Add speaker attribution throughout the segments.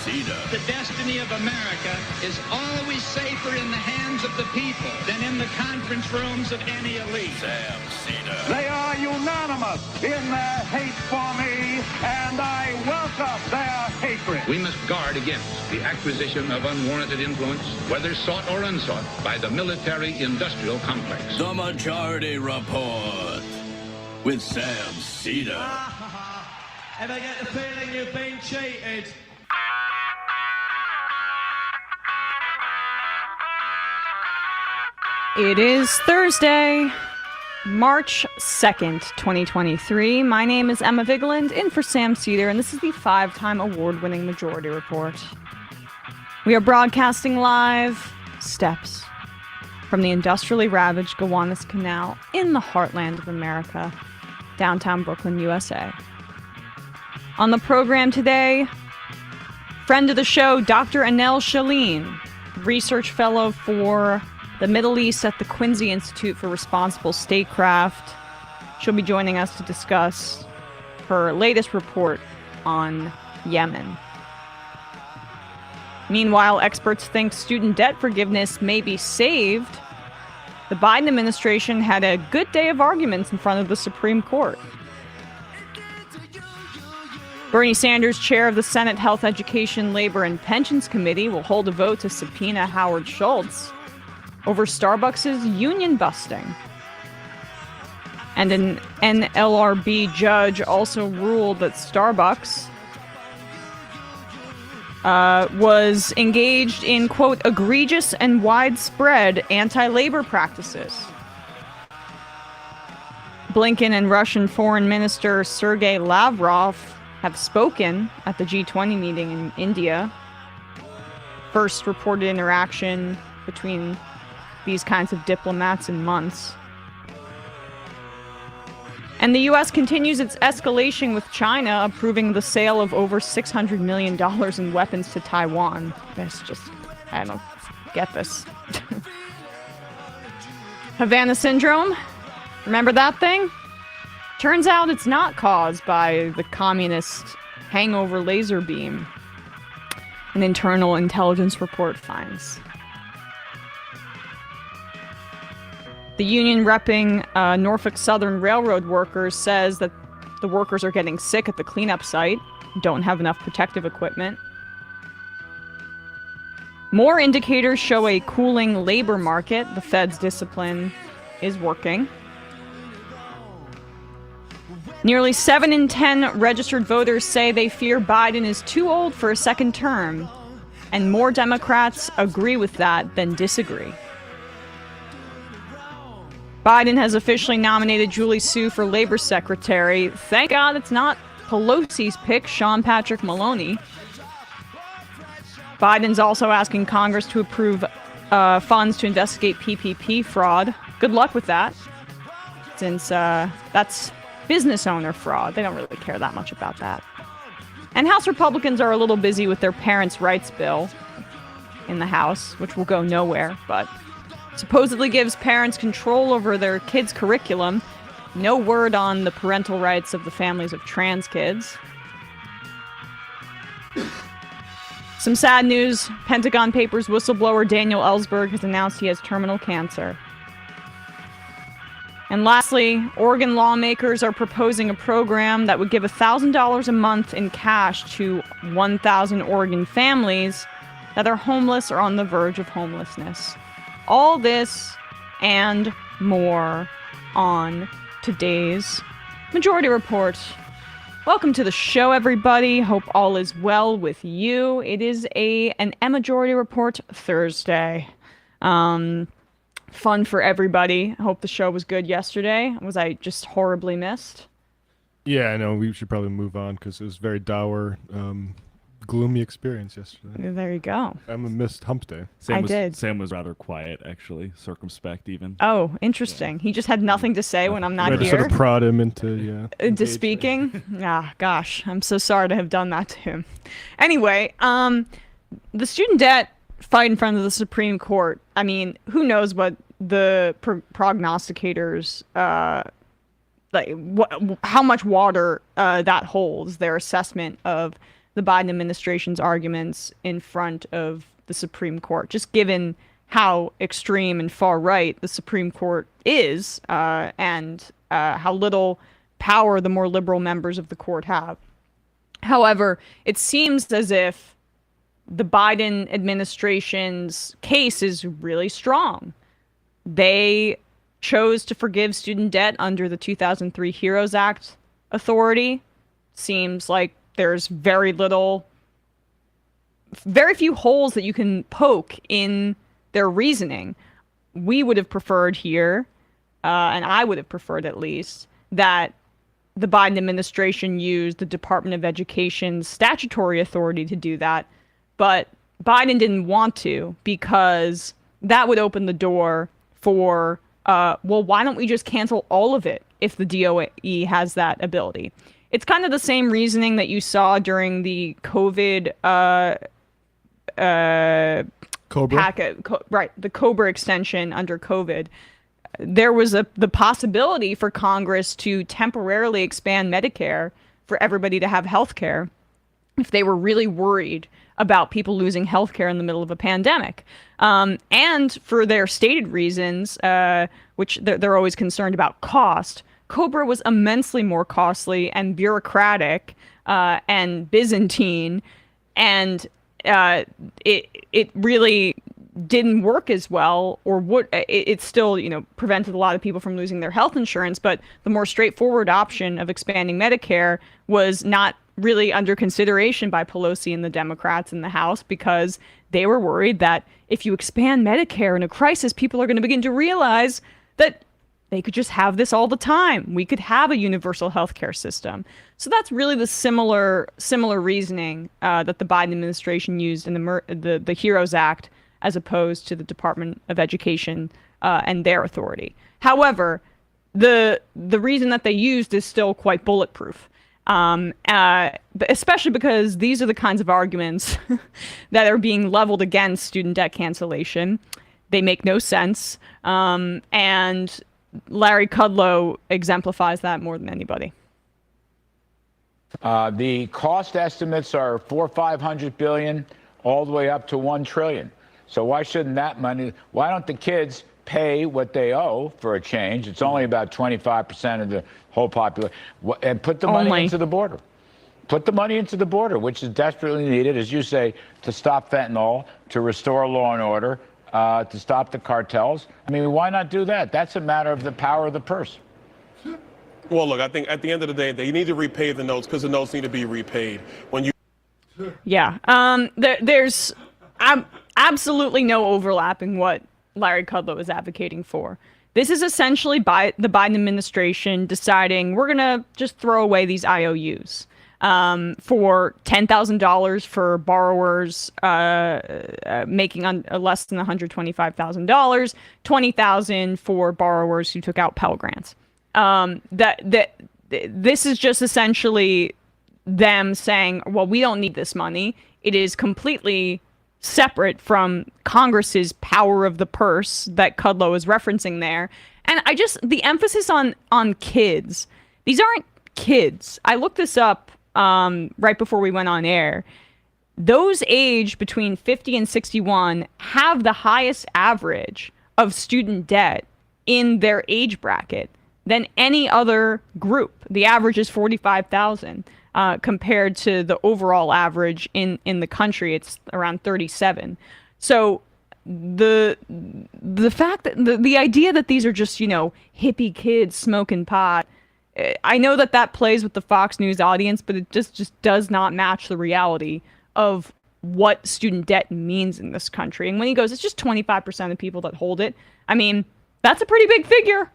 Speaker 1: Seder.
Speaker 2: The destiny of America is always safer in the hands of the people than in the conference rooms of any elite.
Speaker 1: Sam Seder.
Speaker 3: They are unanimous in their hate for me, and I welcome their hatred.
Speaker 4: We must guard against the acquisition of unwarranted influence, whether sought or unsought, by the military-industrial complex.
Speaker 1: The Majority Report with Sam Seder.
Speaker 5: Ever get the feeling you've been cheated?
Speaker 6: It is Thursday, March 2nd, 2023. My name is Emma Vigeland, in for Sam Seder, and this is the 5-time award-winning Majority Report. We are broadcasting live steps from the industrially ravaged Gowanus Canal in the heartland of America, downtown Brooklyn, USA. On the program today, friend of the show, Dr. Annelle Sheline, research fellow for the Middle East at the Quincy Institute for Responsible Statecraft. She'll be joining us to discuss her latest report on Yemen. Meanwhile, experts think student debt forgiveness may be saved. The Biden administration had a good day of arguments in front of the Supreme Court. Bernie Sanders, chair of the Senate Health, Education, Labor, and Pensions Committee, will hold a vote to subpoena Howard Schultz over Starbucks' union busting. And an NLRB judge also ruled that Starbucks was engaged in, quote, egregious and widespread anti-labor practices. Blinken and Russian Foreign Minister Sergei Lavrov have spoken at the G20 meeting in India. First reported interaction between these kinds of diplomats in months. And the U.S. continues its escalation with China, approving the sale of over $600 million in weapons to Taiwan. It's just, I don't get this. Havana Syndrome? Remember that thing? Turns out it's not caused by the communist hangover laser beam, an internal intelligence report finds. The union repping Norfolk Southern Railroad workers says that the workers are getting sick at the cleanup site, don't have enough protective equipment. More indicators show a cooling labor market. The Fed's discipline is working. Nearly 7 in 10 registered voters say they fear Biden is too old for a second term, and more Democrats agree with that than disagree. Biden has officially nominated Julie Su for Labor Secretary. Thank God it's not Pelosi's pick, Sean Patrick Maloney. Biden's also asking Congress to approve funds to investigate PPP fraud. Good luck with that, since that's business owner fraud. They don't really care that much about that. And House Republicans are a little busy with their parents' rights bill in the House, which will go nowhere, but supposedly gives parents control over their kids' curriculum. No word on the parental rights of the families of trans kids. Some sad news. Pentagon Papers whistleblower Daniel Ellsberg has announced he has terminal cancer. And lastly, Oregon lawmakers are proposing a program that would give $1,000 a month in cash to 1,000 Oregon families that are homeless or on the verge of homelessness. All this and more on today's Majority Report. Welcome to the show, everybody. Hope all is well with you. It is an Majority Report Thursday. Fun for everybody. Hope the show was good yesterday. Was I just horribly missed?
Speaker 7: Yeah, I know. We should probably move on because it was very dour, gloomy experience yesterday.
Speaker 6: There you go.
Speaker 7: Emma missed hump day.
Speaker 8: Sam was rather quiet, actually. Circumspect, even.
Speaker 6: Oh, interesting. Yeah. He just had nothing to say when I'm not here.
Speaker 7: Sort of prod him into
Speaker 6: speaking. Ah, gosh. I'm so sorry to have done that to him. Anyway, the student debt fight in front of the Supreme Court. I mean, who knows what the prognosticators, how much water that holds, their assessment of the Biden administration's arguments in front of the Supreme Court, just given how extreme and far right the Supreme Court is, and how little power the more liberal members of the court have. However, it seems as if the Biden administration's case is really strong. They chose to forgive student debt under the 2003 HEROES Act authority. Seems like there's very few holes that you can poke in their reasoning. We would have preferred here, and I would have preferred at least, that the Biden administration used the Department of Education's statutory authority to do that. But Biden didn't want to, because that would open the door for, well, why don't we just cancel all of it if the DOE has that ability? It's kind of the same reasoning that you saw during the COVID
Speaker 7: Cobra.
Speaker 6: The Cobra extension under COVID. There was the possibility for Congress to temporarily expand Medicare for everybody to have health care if they were really worried about people losing health care in the middle of a pandemic. And for their stated reasons, which they're always concerned about cost, Cobra was immensely more costly and bureaucratic and Byzantine, and it really didn't work as well, or it still, prevented a lot of people from losing their health insurance. But the more straightforward option of expanding Medicare was not really under consideration by Pelosi and the Democrats in the House, because they were worried that if you expand Medicare in a crisis, people are going to begin to realize that they could just have this all the time. We could have a universal healthcare system. So that's really the similar reasoning that the Biden administration used in the HEROES Act, as opposed to the Department of Education and their authority. However, the reason that they used is still quite bulletproof, especially because these are the kinds of arguments that are being leveled against student debt cancellation. They make no sense, and Larry Kudlow exemplifies that more than anybody.
Speaker 9: The cost estimates are $400-500 billion, all the way up to $1 trillion. So why shouldn't that money? Why don't the kids pay what they owe for a change? It's only about 25% of the whole population, and put the money into the border. Put the money into the border, which is desperately needed, as you say, to stop fentanyl, to restore law and order, to stop the cartels. I mean, why not do that? That's a matter of the power of the purse.
Speaker 10: Well, look, I think at the end of the day, they need to repay the notes, because the notes need to be repaid. When you,
Speaker 6: there's absolutely no overlapping what Larry Kudlow is advocating for. This is essentially by the Biden administration deciding we're gonna just throw away these IOUs for $10,000 for borrowers making less than $125,000, $20,000 for borrowers who took out Pell Grants. This is just essentially them saying, well, we don't need this money. It is completely separate from Congress's power of the purse that Kudlow is referencing there. And the emphasis on kids. These aren't kids. I looked this up right before we went on air. Those aged between 50 and 61 have the highest average of student debt in their age bracket than any other group. The average is $45,000 compared to the overall average in the country. It's around 37. So the fact that the idea that these are just, hippie kids smoking pot, I know that plays with the Fox News audience, but it just does not match the reality of what student debt means in this country. And when he goes, it's just 25% of people that hold it. I mean, that's a pretty big figure.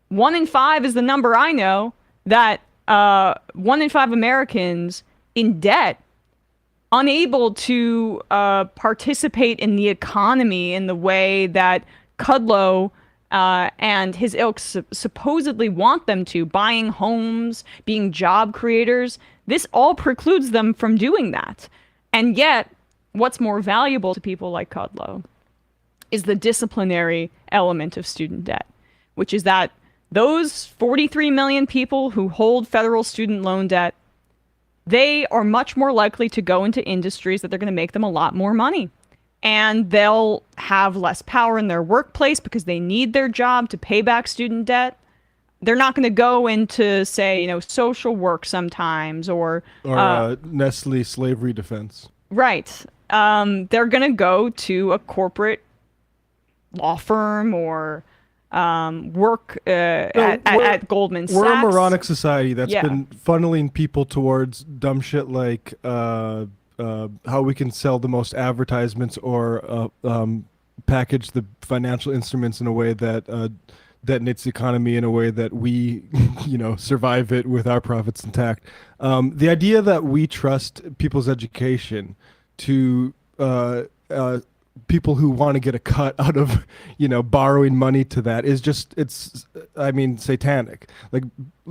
Speaker 6: 1 in 5 is the number I know, that 1 in 5 Americans in debt, unable to participate in the economy in the way that Kudlow and his ilk supposedly want them to, buying homes, being job creators. This all precludes them from doing that. And yet, what's more valuable to people like Kudlow is the disciplinary element of student debt, which is that those 43 million people who hold federal student loan debt, they are much more likely to go into industries that they're going to make them a lot more money. And they'll have less power in their workplace because they need their job to pay back student debt. They're not going to go into, say, social work sometimes or
Speaker 7: Nestle slavery defense.
Speaker 6: Right. They're going to go to a corporate law firm or work at Goldman Sachs.
Speaker 7: We're a moronic society that's been funneling people towards dumb shit like how we can sell the most advertisements or package the financial instruments in a way that detonates the economy in a way that we, survive it with our profits intact. The idea that we trust people's education to people who want to get a cut out of, borrowing money to that is just, satanic. Like,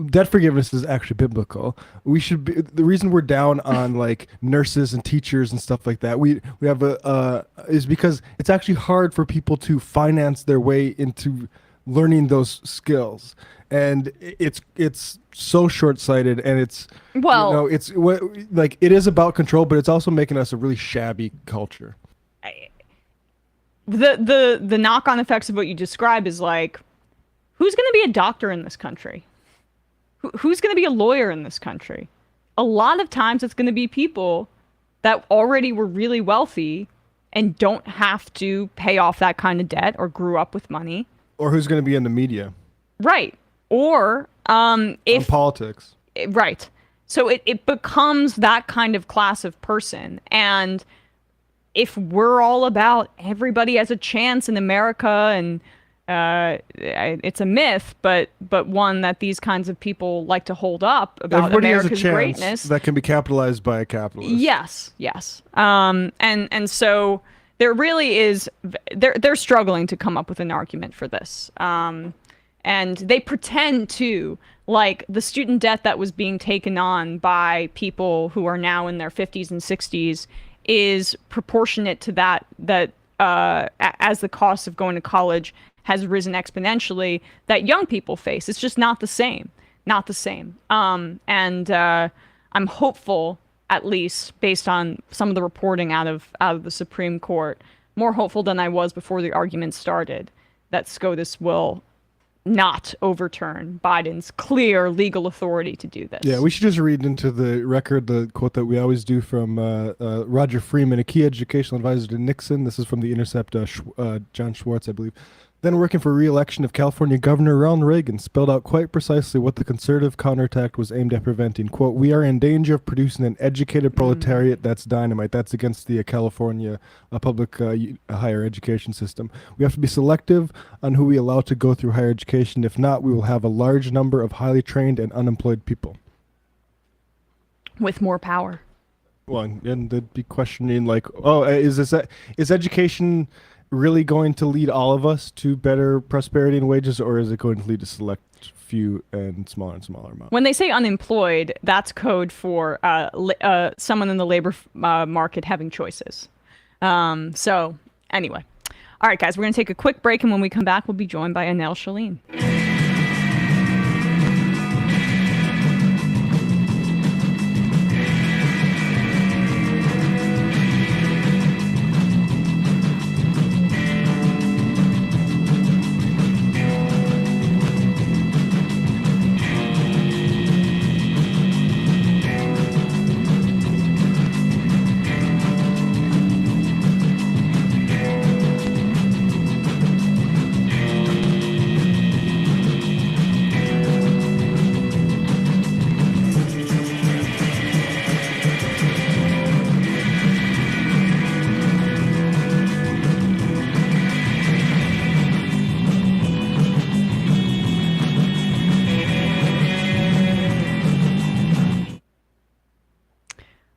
Speaker 7: debt forgiveness is actually biblical. We should be, the reason we're down on like nurses and teachers and stuff like that, we have is because it's actually hard for people to finance their way into learning those skills. And it's so short-sighted, and it's it is about control, but it's also making us a really shabby culture.
Speaker 6: The knock-on effects of what you describe is like, who's going to be a doctor in this country? Who's going to be a lawyer in this country? A lot of times it's going to be people that already were really wealthy and don't have to pay off that kind of debt or grew up with money.
Speaker 7: Or who's going to be in the media.
Speaker 6: Right. Or if
Speaker 7: politics.
Speaker 6: Right. So it becomes that kind of class of person. And if we're all about everybody has a chance in America, and it's a myth, but one that these kinds of people like to hold up about
Speaker 7: everybody
Speaker 6: America's
Speaker 7: has a chance
Speaker 6: greatness
Speaker 7: that can be capitalized by a capitalist.
Speaker 6: Yes. And so there really is, they're struggling to come up with an argument for this. And they pretend to, like, the student debt that was being taken on by people who are now in their 50s and 60s is proportionate to that as the cost of going to college has risen exponentially, that young people face. It's just not the same. And I'm hopeful, at least based on some of the reporting out of the Supreme Court, more hopeful than I was before the argument started, that SCOTUS will not overturn Biden's clear legal authority to do this.
Speaker 7: Yeah, we should just read into the record the quote that we always do from Roger Freeman, a key educational advisor to Nixon. This is from The Intercept, John Schwartz, I believe. Then working for re-election of California Governor Ronald Reagan, spelled out quite precisely what the conservative counterattack was aimed at preventing. Quote, "We are in danger of producing an educated proletariat that's dynamite." That's against the California public higher education system. "We have to be selective on who we allow to go through higher education. If not, we will have a large number of highly trained and unemployed people."
Speaker 6: With more power.
Speaker 7: Well, and they'd be questioning like, is education really going to lead all of us to better prosperity and wages, or is it going to lead to select few and smaller amount?
Speaker 6: When they say unemployed, that's code for someone in the labor market having choices. So anyway. All right, guys, we're going to take a quick break, and when we come back, we'll be joined by Annelle Sheline.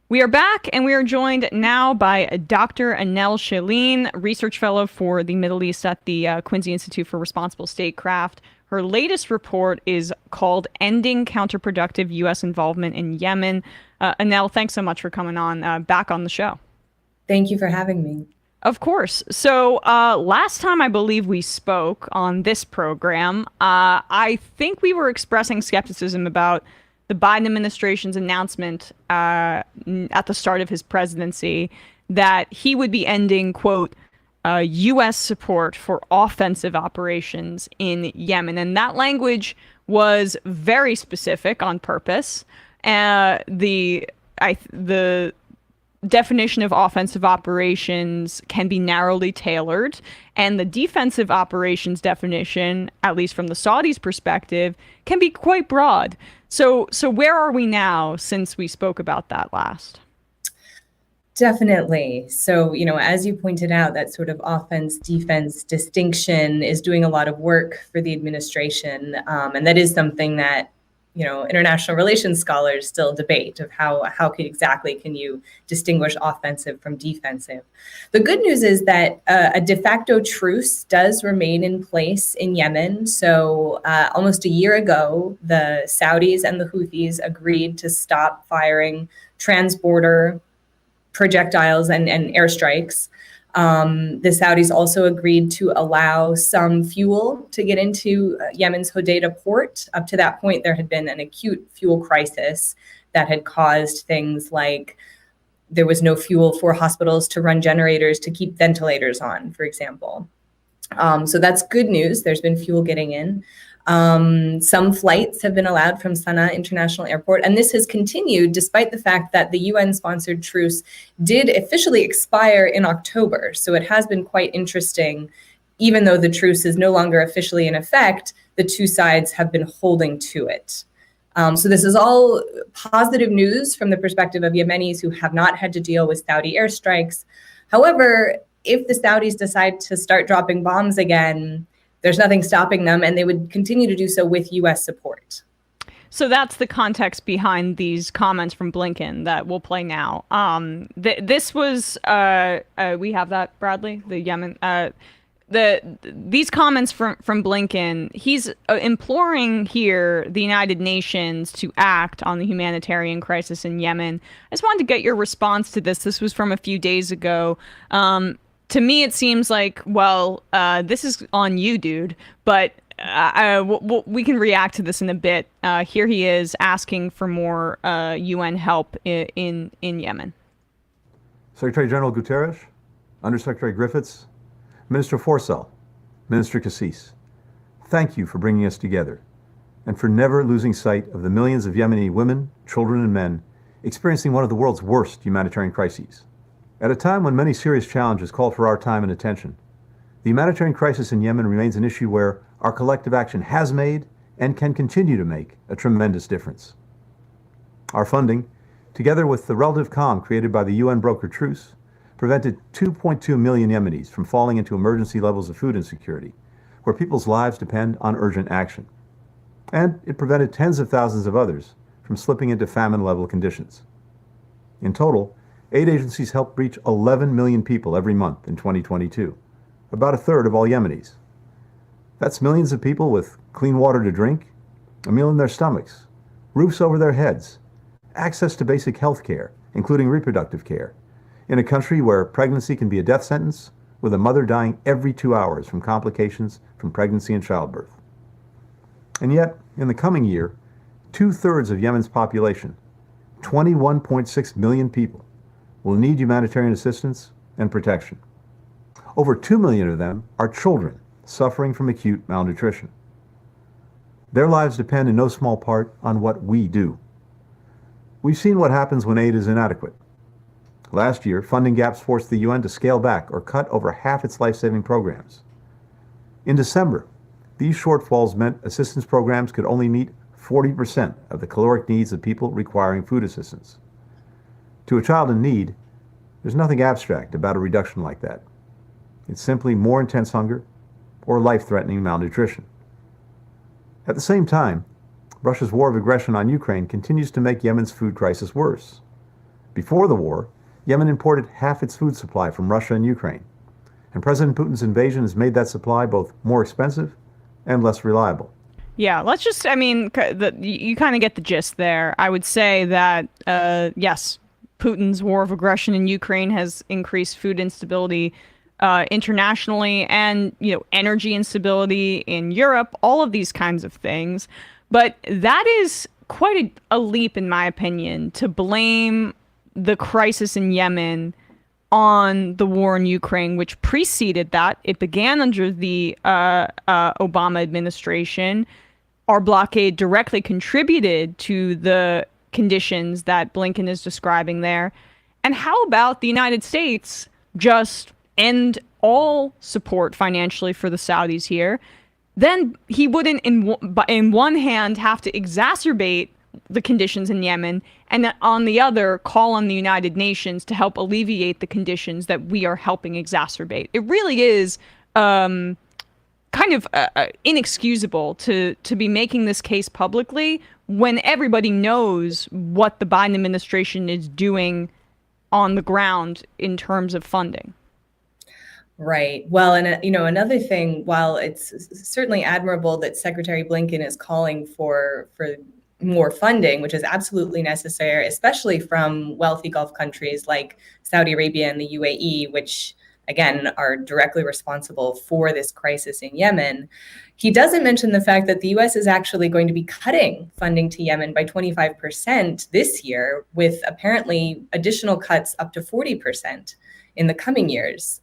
Speaker 6: We are back, and we are joined now by Dr. Annelle Sheline, research fellow for the Middle East at the Quincy Institute for Responsible Statecraft. Her latest report is called Ending Counterproductive U.S. Involvement in Yemen. Annelle, thanks so much for coming on back on the show.
Speaker 11: Thank you for having me.
Speaker 6: Of course. So last time I believe we spoke on this program, I think we were expressing skepticism about the Biden administration's announcement at the start of his presidency that he would be ending, quote, U.S. support for offensive operations in Yemen. And that language was very specific on purpose. The definition of offensive operations can be narrowly tailored, and the defensive operations definition, at least from the Saudis' perspective, can be quite broad. So where are we now since we spoke about that last?
Speaker 11: Definitely. So, as you pointed out, that sort of offense-defense distinction is doing a lot of work for the administration. And that is something that, international relations scholars still debate of how exactly can you distinguish offensive from defensive. The good news is that a de facto truce does remain in place in Yemen. So almost a year ago, the Saudis and the Houthis agreed to stop firing transborder projectiles and airstrikes. The Saudis also agreed to allow some fuel to get into Yemen's Hodeidah port. Up to that point, there had been an acute fuel crisis that had caused things like there was no fuel for hospitals to run generators to keep ventilators on, for example. So that's good news. There's been fuel getting in. Some flights have been allowed from Sana'a International Airport, and this has continued despite the fact that the UN-sponsored truce did officially expire in October. So it has been quite interesting. Even though the truce is no longer officially in effect, the two sides have been holding to it. So this is all positive news from the perspective of Yemenis who have not had to deal with Saudi airstrikes. However, if the Saudis decide to start dropping bombs again, there's nothing stopping them, and they would continue to do so with U.S. support.
Speaker 6: So that's the context behind these comments from Blinken that we'll play now. This was, we have that, Bradley, the Yemen, these comments from Blinken, he's imploring here the United Nations to act on the humanitarian crisis in Yemen. I just wanted to get your response to this. This was from a few days ago. To me, it seems like, well, this is on you, dude, but we can react to this in a bit. Here he is asking for more UN help in Yemen.
Speaker 12: Secretary General Guterres, Undersecretary Griffiths, Minister Forsell, Minister Cassis, thank you for bringing us together and for never losing sight of the millions of Yemeni women, children, and men experiencing one of the world's worst humanitarian crises. At a time when many serious challenges call for our time and attention, the humanitarian crisis in Yemen remains an issue where our collective action has made and can continue to make a tremendous difference. Our funding, together with the relative calm created by the UN brokered truce, prevented 2.2 million Yemenis from falling into emergency levels of food insecurity, where people's lives depend on urgent action. And it prevented tens of thousands of others from slipping into famine-level conditions. In total, aid agencies helped reach 11 million people every month in 2022, about a third of all Yemenis. That's millions of people with clean water to drink, a meal in their stomachs, roofs over their heads, access to basic health care, including reproductive care, in a country where pregnancy can be a death sentence, with a mother dying every 2 hours from complications from pregnancy and childbirth. And yet, in the coming year, 2/3 of Yemen's population, 21.6 million people, will need humanitarian assistance and protection. Over 2 million of them are children suffering from acute malnutrition. Their lives depend in no small part on what we do. We've seen what happens when aid is inadequate. Last year, funding gaps forced the UN to scale back or cut over half its life-saving programs. In December, these shortfalls meant assistance programs could only meet 40% of the caloric needs of people requiring food assistance. To a child in need, there's nothing abstract about a reduction like that. It's simply more intense hunger or life-threatening malnutrition. At the same time, Russia's war of aggression on Ukraine continues to make Yemen's food crisis worse. Before the war, Yemen imported half its food supply from Russia and Ukraine, and President Putin's invasion has made that supply both more expensive and less reliable.
Speaker 6: Yeah, let's just, you kind of get the gist there. I would say that, yes, Putin's war of aggression in Ukraine has increased food instability internationally and, energy instability in Europe, all of these kinds of things. But that is quite a leap, in my opinion, to blame the crisis in Yemen on the war in Ukraine, which preceded that. It began under the Obama administration. Our blockade directly contributed to the conditions that Blinken is describing there. And how about the United States just end all support financially for the Saudis here? Then he wouldn't, in one hand, have to exacerbate the conditions in Yemen, and on the other, call on the United Nations to help alleviate the conditions that we are helping exacerbate. It really is kind of inexcusable to be making this case publicly when everybody knows what the Biden administration is doing on the ground in terms of funding.
Speaker 11: Right. Well, and another thing, while it's certainly admirable that Secretary Blinken is calling for more funding, which is absolutely necessary, especially from wealthy Gulf countries like Saudi Arabia and the UAE, which again are directly responsible for this crisis in Yemen, he doesn't mention the fact that the U.S. is actually going to be cutting funding to Yemen by 25% this year, with apparently additional cuts up to 40% in the coming years.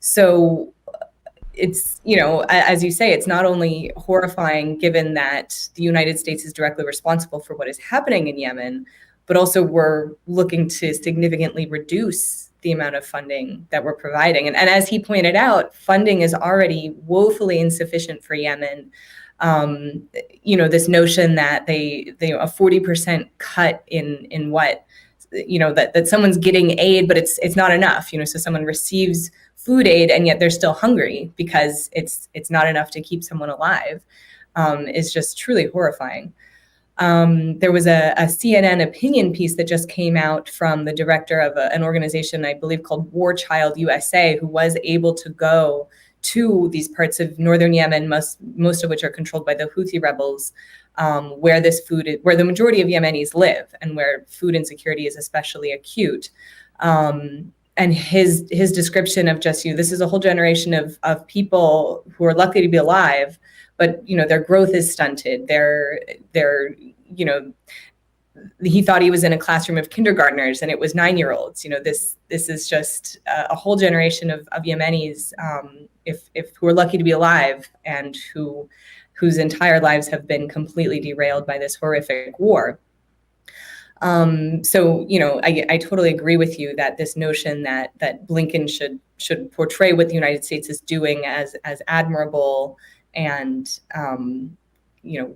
Speaker 11: So it's, as you say, it's not only horrifying given that the United States is directly responsible for what is happening in Yemen, but also we're looking to significantly reduce the amount of funding that we're providing. And as he pointed out, funding is already woefully insufficient for Yemen. This notion that a 40% cut in what, that someone's getting aid, but it's not enough, so someone receives food aid and yet they're still hungry because it's not enough to keep someone alive, is just truly horrifying. There was a CNN opinion piece that just came out from the director of an organization, I believe, called War Child USA, who was able to go to these parts of northern Yemen, most of which are controlled by the Houthi rebels, where the majority of Yemenis live and where food insecurity is especially acute. And his description of just, this is a whole generation of people who are lucky to be alive, but their growth is stunted. He thought he was in a classroom of kindergartners and it was 9-year-olds. This is just a whole generation of Yemenis, who are lucky to be alive and whose entire lives have been completely derailed by this horrific war. So I totally agree with you that this notion that Blinken should portray what the United States is doing as admirable and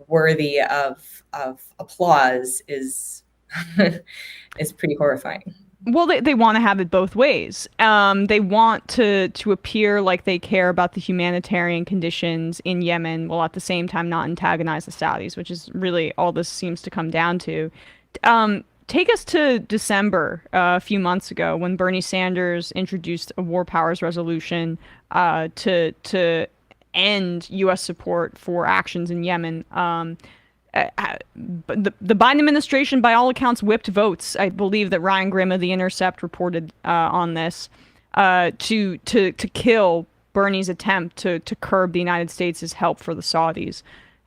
Speaker 11: worthy of applause is is pretty horrifying.
Speaker 6: Well, they want to have it both ways. They want to appear like they care about the humanitarian conditions in Yemen, while at the same time not antagonize the Saudis, which is really all this seems to come down to. Take us to December, a few months ago, when Bernie Sanders introduced a war powers resolution to end U.S. support for actions in Yemen. The Biden administration, by all accounts, whipped votes. I believe that Ryan Grimm of The Intercept reported on this to kill Bernie's attempt to curb the United States' help for the Saudis.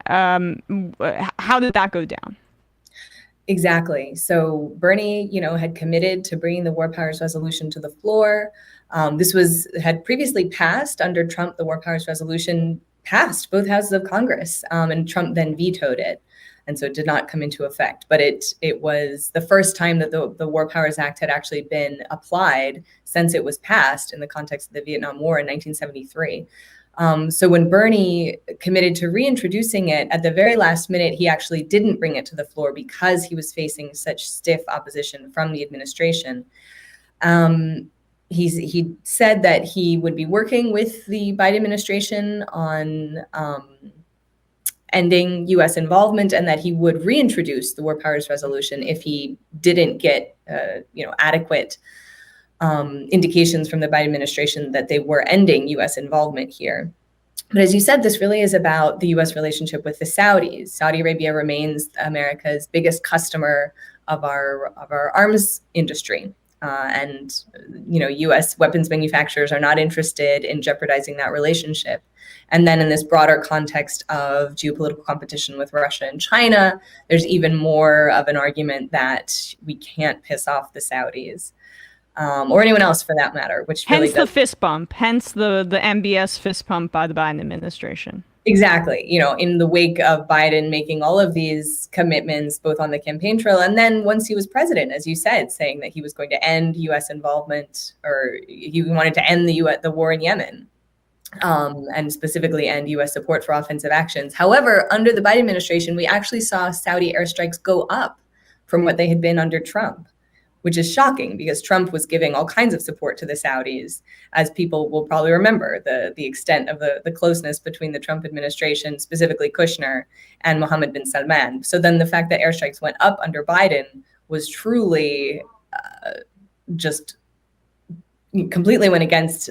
Speaker 6: How did that go down?
Speaker 11: Exactly. So Bernie, had committed to bringing the war powers resolution to the floor. This had previously passed under Trump. The war powers resolution passed both houses of Congress, and Trump then vetoed it. And so it did not come into effect. But it was the first time that the War Powers Act had actually been applied since it was passed in the context of the Vietnam War in 1973. So when Bernie committed to reintroducing it, at the very last minute, he actually didn't bring it to the floor because he was facing such stiff opposition from the administration. He said that he would be working with the Biden administration on ending U.S. involvement, and that he would reintroduce the War Powers Resolution if he didn't get adequate indications from the Biden administration that they were ending U.S. involvement here. But as you said, this really is about the U.S. relationship with the Saudis. Saudi Arabia remains America's biggest customer of our arms industry. and U.S. weapons manufacturers are not interested in jeopardizing that relationship. And then in this broader context of geopolitical competition with Russia and China, there's even more of an argument that we can't piss off the Saudis. Or anyone else for that matter, which
Speaker 6: hence
Speaker 11: really
Speaker 6: the fist bump, hence the MBS fist pump by the Biden administration.
Speaker 11: Exactly. In the wake of Biden making all of these commitments, both on the campaign trail and then once he was president, as you said, saying that he was going to end U.S. involvement, or he wanted to end the war in Yemen, and specifically end U.S. support for offensive actions. However, under the Biden administration, we actually saw Saudi airstrikes go up from what they had been under Trump, which is shocking because Trump was giving all kinds of support to the Saudis, as people will probably remember the extent of the closeness between the Trump administration, specifically Kushner, and Mohammed bin Salman. So then the fact that airstrikes went up under Biden was truly just completely went against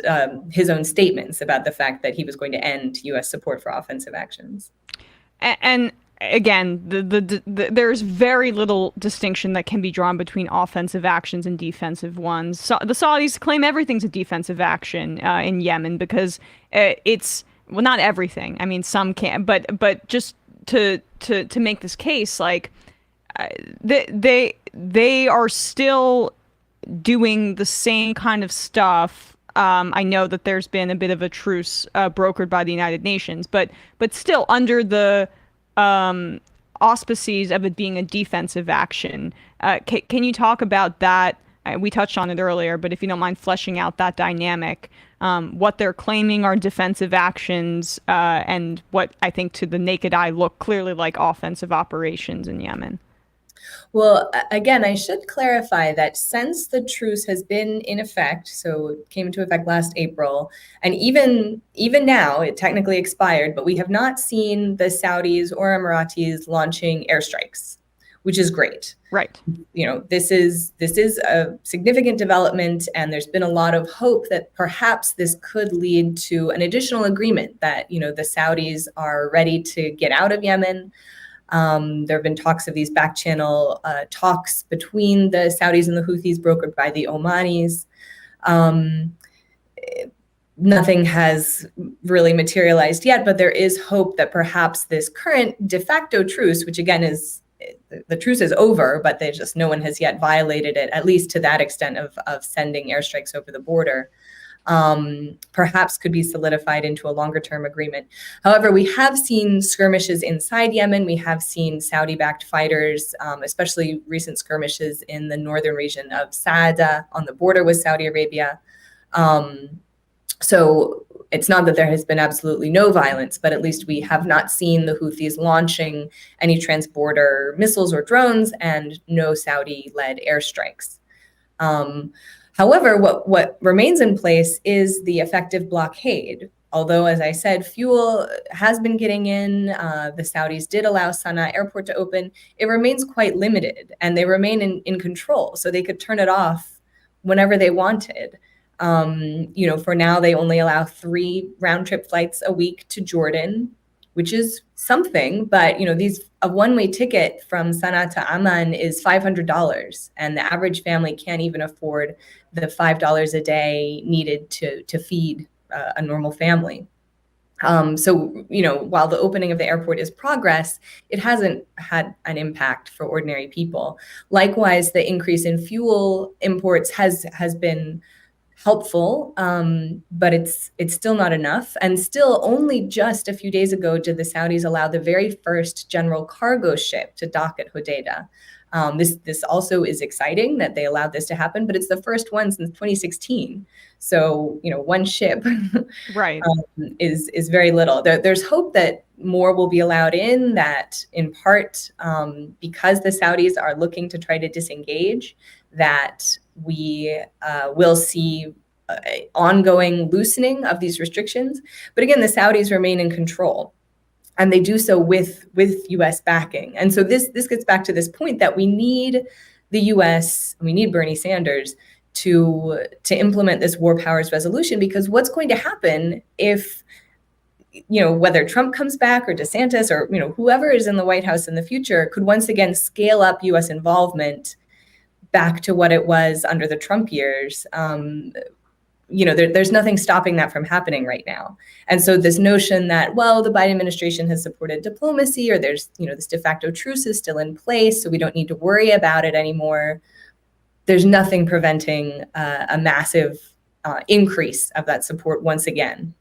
Speaker 11: his own statements about the fact that he was going to end U.S. support for offensive actions.
Speaker 6: And again, there's very little distinction that can be drawn between offensive actions and defensive ones. So the Saudis claim everything's a defensive action in Yemen because it's, well, not everything. I mean, some can, but just to make this case, like they are still doing the same kind of stuff. I know that there's been a bit of a truce brokered by the United Nations, but still under the auspices of it being a defensive action. Can you talk about that? We touched on it earlier, but if you don't mind fleshing out that dynamic, what they're claiming are defensive actions, and what I think to the naked eye look clearly like offensive operations in Yemen.
Speaker 11: Well, again, I should clarify that since the truce has been in effect, so it came into effect last April, and even now, it technically expired, but we have not seen the Saudis or Emiratis launching airstrikes, which is great.
Speaker 6: Right.
Speaker 11: This is a significant development, and there's been a lot of hope that perhaps this could lead to an additional agreement that, the Saudis are ready to get out of Yemen. There have been talks of these back channel talks between the Saudis and the Houthis brokered by the Omanis. Nothing has really materialized yet, but there is hope that perhaps this current de facto truce, which again is, the truce is over, but there's just no one has yet violated it, at least to that extent of sending airstrikes over the border. Perhaps could be solidified into a longer term agreement. However, we have seen skirmishes inside Yemen. We have seen Saudi-backed fighters, especially recent skirmishes in the northern region of Seder on the border with Saudi Arabia. So it's not that there has been absolutely no violence, but at least we have not seen the Houthis launching any transborder missiles or drones, and no Saudi-led airstrikes. However, what remains in place is the effective blockade. Although, as I said, fuel has been getting in, the Saudis did allow Sana'a airport to open, it remains quite limited, and they remain in control, so they could turn it off whenever they wanted. For now, they only allow 3 round-trip flights a week to Jordan, which is something, but a one-way ticket from Sana'a to Amman is $500, and the average family can't even afford the $5 a day needed to feed a normal family. While the opening of the airport is progress, it hasn't had an impact for ordinary people. Likewise, the increase in fuel imports has been helpful, but it's still not enough. And still, only just a few days ago did the Saudis allow the very first general cargo ship to dock at Hodeidah. This also is exciting that they allowed this to happen, but it's the first one since 2016. So, one ship
Speaker 6: right.
Speaker 11: is very little. There's hope that more will be allowed in, that in part because the Saudis are looking to try to disengage, that we will see ongoing loosening of these restrictions. But again, the Saudis remain in control, and they do so with U.S. backing. And so this gets back to this point that we need the U.S., we need Bernie Sanders to implement this war powers resolution, because what's going to happen if, whether Trump comes back or DeSantis or, whoever is in the White House in the future could once again scale up U.S. involvement back to what it was under the Trump years, there's nothing stopping that from happening right now. And so this notion that, well, the Biden administration has supported diplomacy, or there's, this de facto truce is still in place, so we don't need to worry about it anymore. There's nothing preventing a massive increase of that support once again.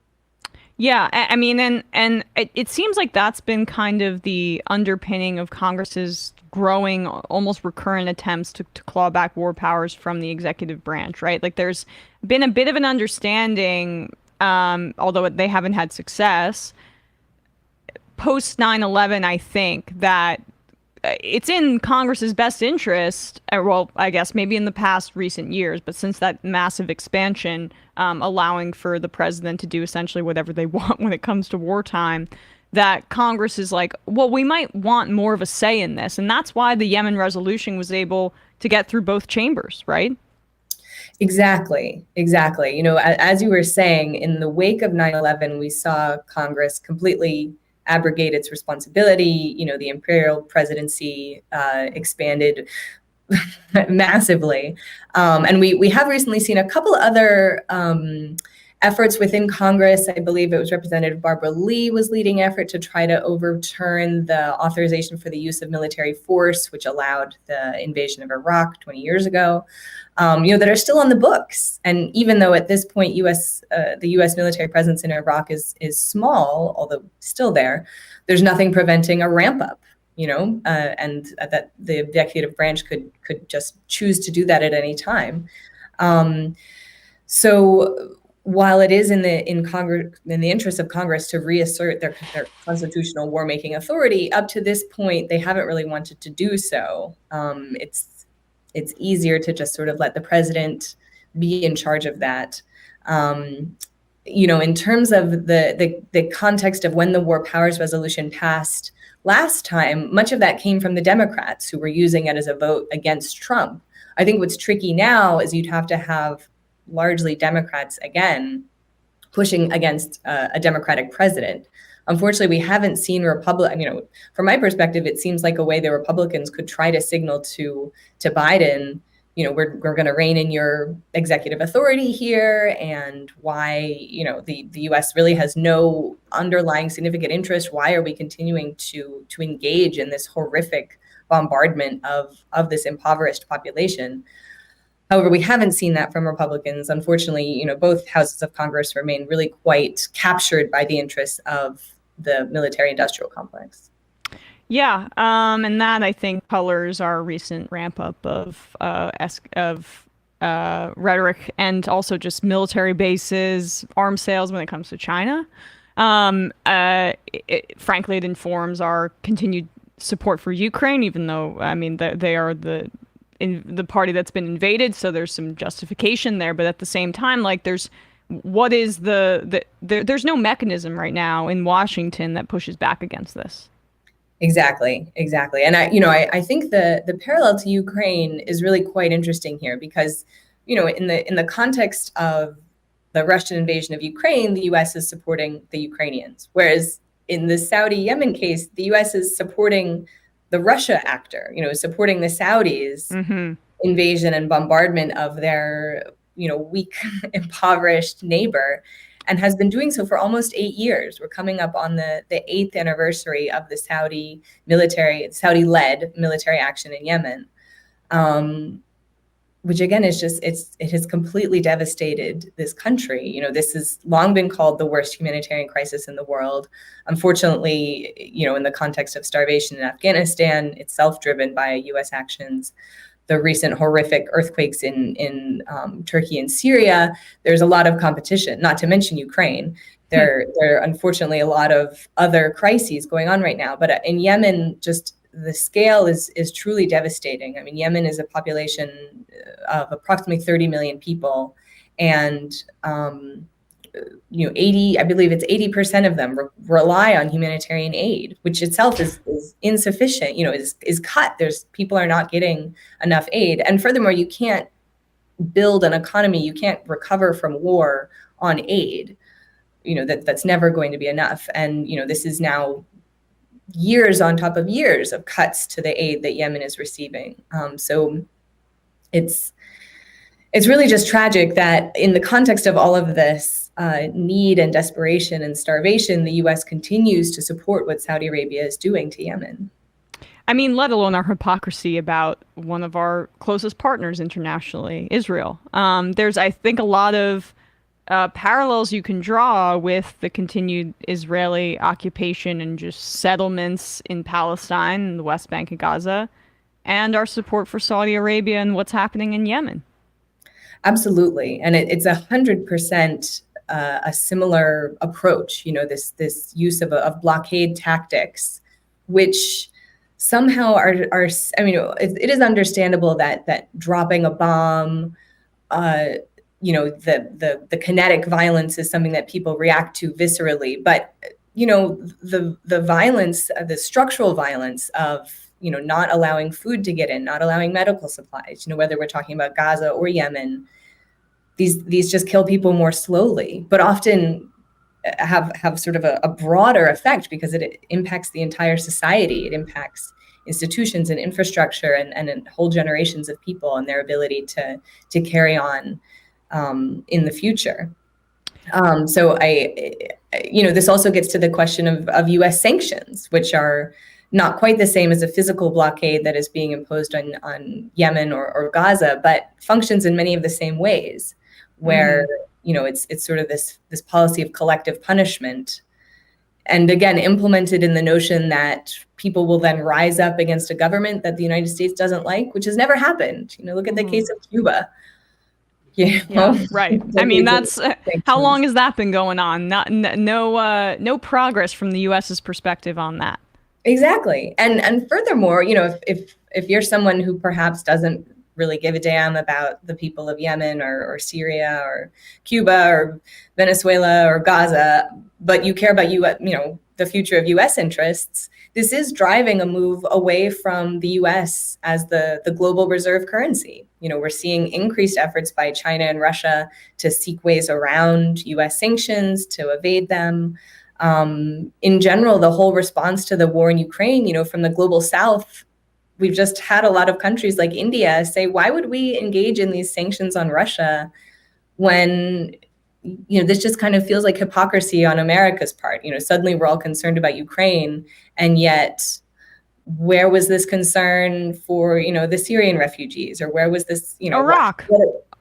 Speaker 6: Yeah, I mean, and it seems like that's been kind of the underpinning of Congress's growing, almost recurrent attempts to claw back war powers from the executive branch, right? Like there's been a bit of an understanding, although they haven't had success, post 9/11, I think, that it's in Congress's best interest, well, I guess maybe in the past recent years, but since that massive expansion, allowing for the president to do essentially whatever they want when it comes to wartime, that Congress is like, well, we might want more of a say in this. And that's why the Yemen resolution was able to get through both chambers, right?
Speaker 11: Exactly. As you were saying, in the wake of 9/11, we saw Congress completely abrogate its responsibility. The imperial presidency expanded massively. And we have recently seen a couple other efforts within Congress. I believe it was Representative Barbara Lee was leading an effort to try to overturn the authorization for the use of military force, which allowed the invasion of Iraq 20 years ago, that are still on the books. And even though at this point the U.S. military presence in Iraq is small, although still there's nothing preventing a ramp up. And that the executive branch could just choose to do that at any time. So while it is in the interest of Congress to reassert their constitutional war-making authority, up to this point they haven't really wanted to do so. It's easier to just sort of let the president be in charge of that. In terms of the context of when the War Powers Resolution passed last time, much of that came from the Democrats who were using it as a vote against Trump. I think what's tricky now is you'd have to have largely Democrats again pushing against a Democratic president. Unfortunately, we haven't seen from my perspective, it seems like a way the Republicans could try to signal to Biden, we're going to rein in your executive authority here, and why, the U.S. really has no underlying significant interest. Why are we continuing to engage in this horrific bombardment of this impoverished population? However, we haven't seen that from Republicans. Unfortunately, both houses of Congress remain really quite captured by the interests of the military-industrial complex.
Speaker 6: Yeah, and that I think colors our recent ramp up of rhetoric, and also just military bases, arms sales when it comes to China. Frankly, it informs our continued support for Ukraine, even though they are the party that's been invaded, so there's some justification there. But at the same time, there's there's no mechanism right now in Washington that pushes back against this.
Speaker 11: Exactly. And I think the parallel to Ukraine is really quite interesting here, because, in the context of the Russian invasion of Ukraine, the U.S. is supporting the Ukrainians, whereas in the Saudi-Yemen case, the U.S. is supporting the Russia actor, supporting the Saudis' invasion and bombardment of their, weak, impoverished neighbor, and has been doing so for almost 8 years. We're coming up on the 8th anniversary of the Saudi-led military action in Yemen, which again is it has completely devastated this country. This has long been called the worst humanitarian crisis in the world. Unfortunately, in the context of starvation in Afghanistan, itself driven by U.S. actions, the recent horrific earthquakes in Turkey and Syria, there's a lot of competition, not to mention Ukraine. There are unfortunately a lot of other crises going on right now. But in Yemen, just the scale is truly devastating. I mean, Yemen is a population of approximately 30 million people, and 80% of them rely on humanitarian aid, which itself is insufficient. Is cut. People are not getting enough aid, and furthermore, you can't build an economy. You can't recover from war on aid. That's never going to be enough. And this is now years on top of years of cuts to the aid that Yemen is receiving. So it's really just tragic that in the context of all of this need and desperation and starvation, the U.S. continues to support what Saudi Arabia is doing to Yemen.
Speaker 6: I mean, let alone our hypocrisy about one of our closest partners internationally, Israel. There's, I think, a lot of parallels you can draw with the continued Israeli occupation and just settlements in Palestine and the West Bank and Gaza, and our support for Saudi Arabia and what's happening in Yemen.
Speaker 11: Absolutely. And it's 100% a similar approach, this use of blockade tactics, which somehow are I mean, it is understandable that dropping a bomb, the kinetic violence is something that people react to viscerally. But, the violence, the structural violence of, not allowing food to get in, not allowing medical supplies, whether we're talking about Gaza or Yemen, these just kill people more slowly, but often have sort of a broader effect because it impacts the entire society. It impacts institutions and infrastructure and whole generations of people and their ability to carry on in the future. So this also gets to the question of U.S. sanctions, which are not quite the same as a physical blockade that is being imposed on Yemen or Gaza, but functions in many of the same ways, where it's sort of this policy of collective punishment, and again implemented in the notion that people will then rise up against a government that the United States doesn't like, which has never happened. Look at the case of Cuba.
Speaker 6: Yeah, right. I mean, that's how long has that been going on? No progress from the U.S.'s perspective on that.
Speaker 11: Exactly. And furthermore, if you're someone who perhaps doesn't really give a damn about the people of Yemen or Syria or Cuba or Venezuela or Gaza, but you care about the future of U.S. interests, this is driving a move away from the U.S. as the global reserve currency. We're seeing increased efforts by China and Russia to seek ways around U.S. sanctions, to evade them. In general, the whole response to the war in Ukraine, from the global South, we've just had a lot of countries like India say, why would we engage in these sanctions on Russia when, this just kind of feels like hypocrisy on America's part. Suddenly we're all concerned about Ukraine, and yet where was this concern for, the Syrian refugees, or where was this,
Speaker 6: Iraq?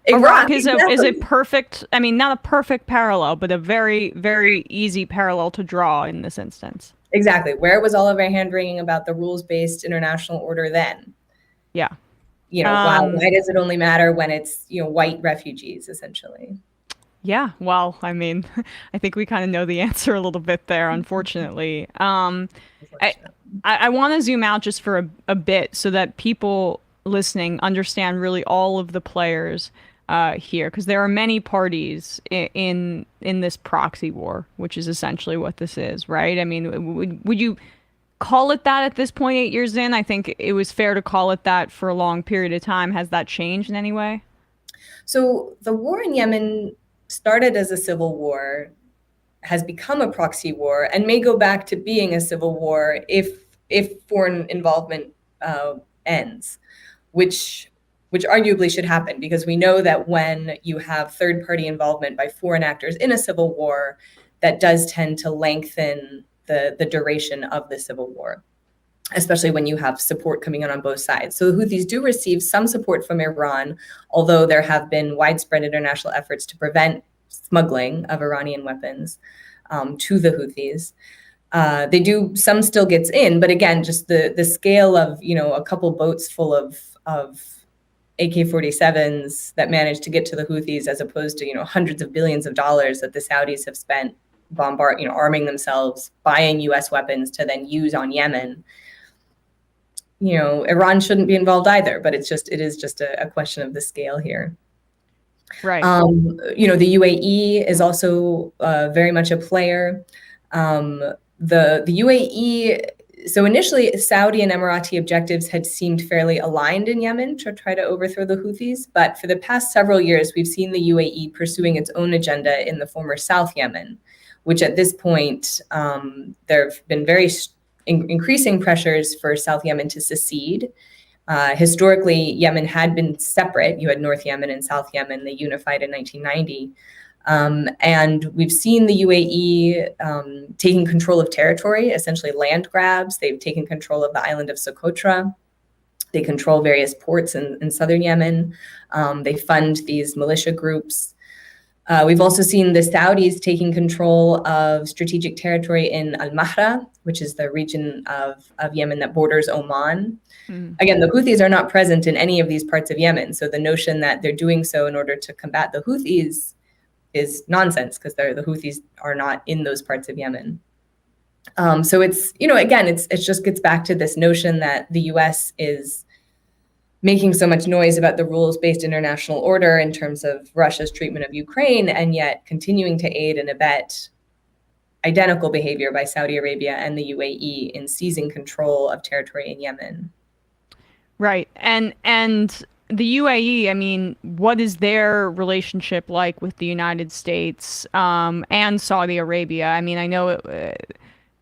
Speaker 6: Iraq is a perfect, I mean, not a perfect parallel, but a very, very easy parallel to draw in this instance.
Speaker 11: Exactly. Where was all of our hand-wringing about the rules-based international order then?
Speaker 6: Yeah.
Speaker 11: Why does it only matter when it's, white refugees, essentially?
Speaker 6: Yeah, well, I mean, I think we kind of know the answer a little bit there, unfortunately. I want to zoom out just for a bit so that people listening understand really all of the players here, because there are many parties in this proxy war, which is essentially what this is, right? I mean, would you call it that at this point, 8 years in? I think it was fair to call it that for a long period of time. Has that changed in any way? So the war in Yemen started as a civil war, has become a proxy war, and may go back to being a civil war if foreign involvement ends, which arguably should happen, because we know that when you have third-party involvement by foreign actors in a civil war, that does tend to lengthen the duration of the civil war, especially when you have support coming in on both sides. So the Houthis do receive some support from Iran, although there have been widespread international efforts to prevent smuggling of Iranian weapons to the Houthis. Some still gets in, but again, just the scale of, a couple boats full of AK-47s that managed to get to the Houthis, as opposed to, hundreds of billions of dollars that the Saudis have spent arming themselves, buying U.S. weapons to then use on Yemen. Iran shouldn't be involved either, but it is just a question of the scale here. Right. The UAE is also very much a player. The UAE, so initially Saudi and Emirati objectives had seemed fairly aligned in Yemen to try to overthrow the Houthis, but for the past several years, we've seen the UAE pursuing its own agenda in the former South Yemen, which at this point, there have been very increasing pressures for South Yemen to secede.
Speaker 11: Historically, Yemen had been separate. You had North Yemen and South Yemen. They unified in 1990. And we've seen the UAE taking control of territory, essentially land grabs. They've taken control of the island of Socotra. They control various ports in southern Yemen. They fund these militia groups. We've also seen the Saudis taking control of strategic territory in Al-Mahra, which is the region of Yemen that borders Oman. Again, the Houthis are not present in any of these parts of Yemen. So the notion that they're doing so in order to combat the Houthis is nonsense, because the Houthis are not in those parts of Yemen. So it's, again, it just gets back to this notion that the U.S. is making so much noise about the rules-based international order in terms of Russia's treatment of Ukraine, and yet continuing to aid and abet identical behavior by Saudi Arabia and the UAE in seizing control of territory in Yemen.
Speaker 6: Right. And the UAE, I mean, what is their relationship like with the United States and Saudi Arabia? I mean, I know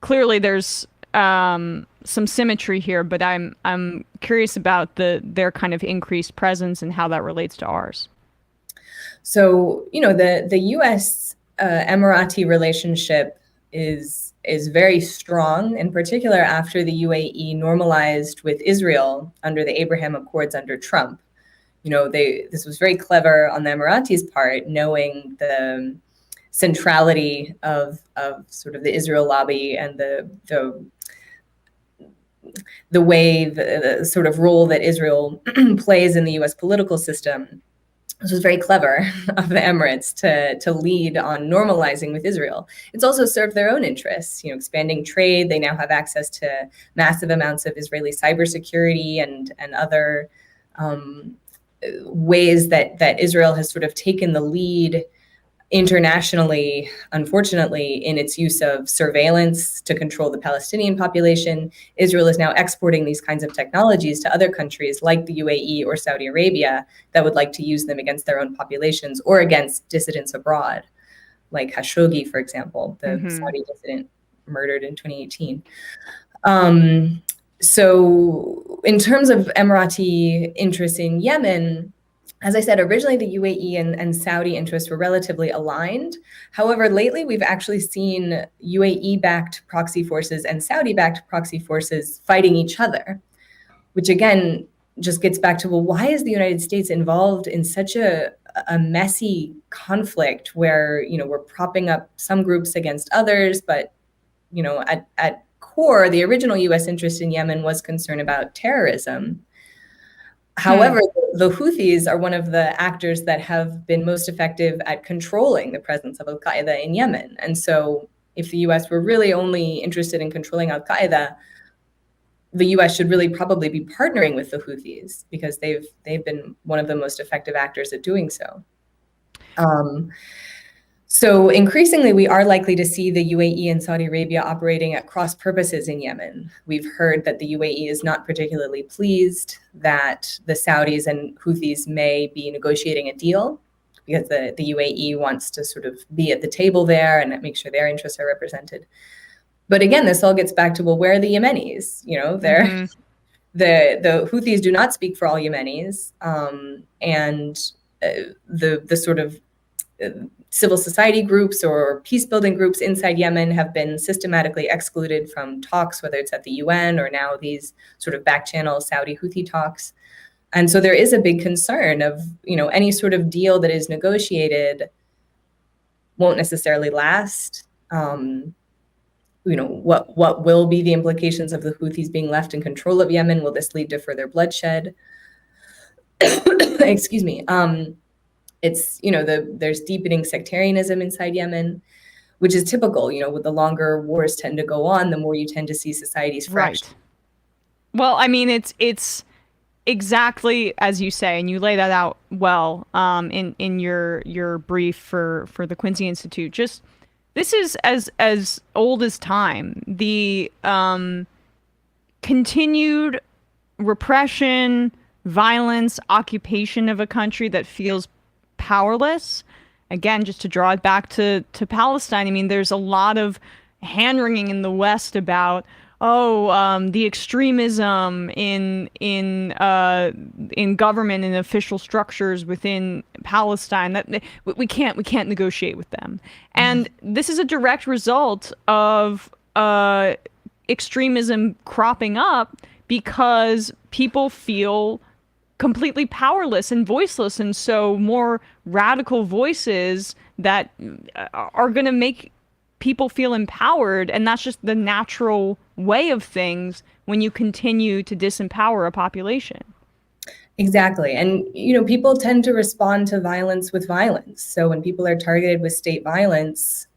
Speaker 6: clearly there's some symmetry here, but I'm curious about their kind of increased presence and how that relates to ours.
Speaker 11: So, the U.S. Emirati relationship is very strong, in particular after the UAE normalized with Israel under the Abraham Accords under Trump. This was very clever on the Emiratis' part, knowing the centrality of sort of the Israel lobby and the way the sort of role that Israel plays in the U.S. political system. This was very clever of the Emirates to lead on normalizing with Israel. It's also served their own interests, expanding trade. They now have access to massive amounts of Israeli cybersecurity and other ways that Israel has sort of taken the lead internationally, unfortunately, in its use of surveillance to control the Palestinian population. Israel is now exporting these kinds of technologies to other countries like the UAE or Saudi Arabia that would like to use them against their own populations or against dissidents abroad, like Khashoggi, for example, the Saudi dissident murdered in 2018. So in terms of Emirati interests in Yemen, as I said, originally the UAE and Saudi interests were relatively aligned. However, lately we've actually seen UAE-backed proxy forces and Saudi-backed proxy forces fighting each other, which again just gets back to, well, why is the United States involved in such a messy conflict where, we're propping up some groups against others, but, at core, the original U.S. interest in Yemen was concern about terrorism. However, the Houthis are one of the actors that have been most effective at controlling the presence of Al-Qaeda in Yemen. And so if the U.S. were really only interested in controlling Al-Qaeda, the U.S. should really probably be partnering with the Houthis, because they've been one of the most effective actors at doing so. So increasingly, we are likely to see the UAE and Saudi Arabia operating at cross purposes in Yemen. We've heard that the UAE is not particularly pleased that the Saudis and Houthis may be negotiating a deal, because the UAE wants to sort of be at the table there and make sure their interests are represented. But again, this all gets back to, well, where are the Yemenis? The Houthis do not speak for all Yemenis, and the sort of civil society groups or peace-building groups inside Yemen have been systematically excluded from talks, whether it's at the UN or now these sort of back-channel Saudi Houthi talks. And so there is a big concern of, any sort of deal that is negotiated won't necessarily last. What will be the implications of the Houthis being left in control of Yemen? Will this lead to further bloodshed? Excuse me. It's, there's deepening sectarianism inside Yemen, which is typical, with the longer wars tend to go on, the more you tend to see societies fracture.
Speaker 6: Right. Well, I mean, it's exactly as you say, and you lay that out well in your brief for the Quincy Institute. Just this is as old as time. The continued repression, violence, occupation of a country that feels powerless. Again, just to draw it back to Palestine, I mean, there's a lot of hand-wringing in the West about, the extremism in government and official structures within Palestine, that we can't negotiate with them. And this is a direct result of extremism cropping up because people feel completely powerless and voiceless, and so more radical voices that are going to make people feel empowered, and that's just the natural way of things when you continue to disempower a population.
Speaker 11: Exactly. And, people tend to respond to violence with violence. So when people are targeted with state violence,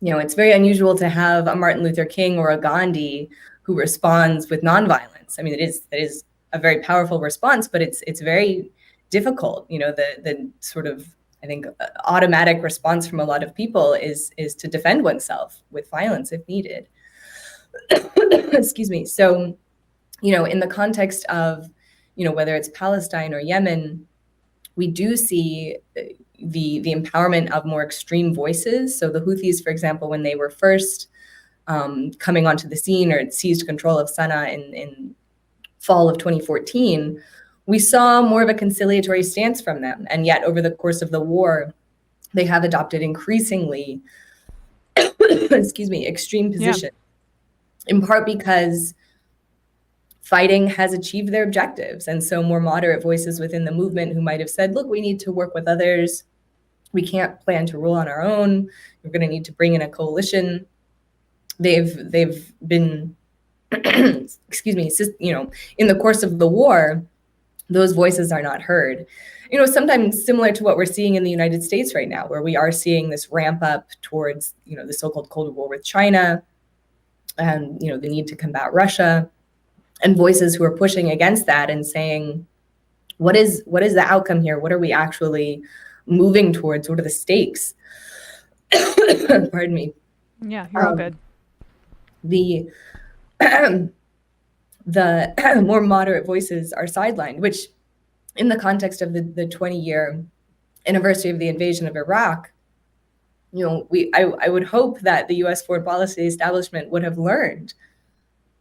Speaker 11: it's very unusual to have a Martin Luther King or a Gandhi who responds with nonviolence. I mean, it is a very powerful response, but it's very difficult. The sort of, I think, automatic response from a lot of people is to defend oneself with violence if needed. Excuse me. So, in the context of, whether it's Palestine or Yemen, we do see the empowerment of more extreme voices. So the Houthis, for example, when they were first coming onto the scene or seized control of Sana'a in fall of 2014, we saw more of a conciliatory stance from them. And yet over the course of the war, they have adopted increasingly, extreme positions, in part because fighting has achieved their objectives. And so more moderate voices within the movement who might have said, look, we need to work with others. We can't plan to rule on our own. We're going to need to bring in a coalition. They've been, in the course of the war, those voices are not heard. Sometimes similar to what we're seeing in the United States right now, where we are seeing this ramp up towards, the so-called Cold War with China and, the need to combat Russia, and voices who are pushing against that and saying, what is the outcome here? What are we actually moving towards? What are the stakes? Pardon me.
Speaker 6: Yeah, you're all good.
Speaker 11: The more moderate voices are sidelined, which in the context of the 20-year anniversary of the invasion of Iraq, I would hope that the U.S. foreign policy establishment would have learned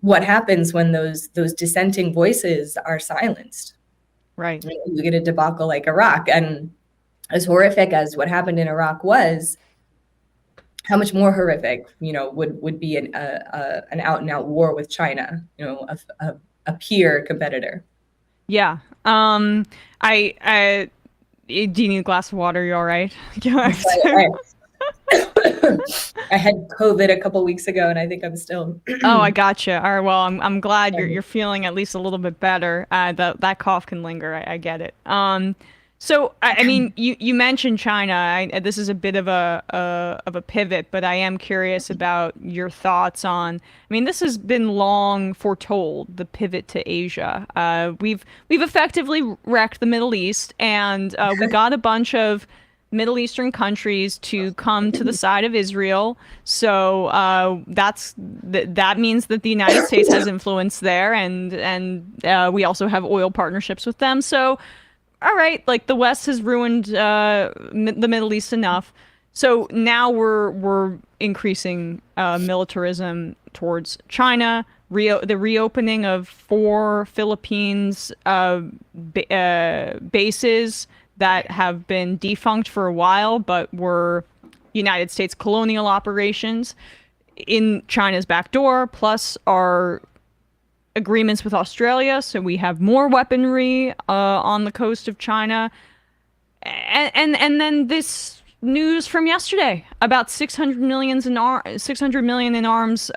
Speaker 11: what happens when those dissenting voices are silenced.
Speaker 6: Right.
Speaker 11: You get a debacle like Iraq, and as horrific as what happened in Iraq was, how much more horrific, would be an out and out war with China, a peer competitor.
Speaker 6: Yeah. I do you need a glass of water? You all right?
Speaker 11: I had COVID a couple weeks ago, and I think I'm still.
Speaker 6: Oh, I gotcha. All right. Well, I'm glad you're feeling at least a little bit better. That cough can linger. I get it. So I mean, you mentioned China. This is a bit of a pivot, but I am curious about your thoughts on. I mean, this has been long foretold, the pivot to Asia. We've effectively wrecked the Middle East, and we got a bunch of Middle Eastern countries to come to the side of Israel. So that means that the United States has influence there, and we also have oil partnerships with them. So, all right, like the West has ruined the Middle East enough. So now we're increasing militarism towards China. The reopening of 4 Philippines bases that have been defunct for a while, but were United States colonial operations in China's backdoor, plus our agreements with Australia. So we have more weaponry on the coast of China. And then this news from yesterday about 600 million in arms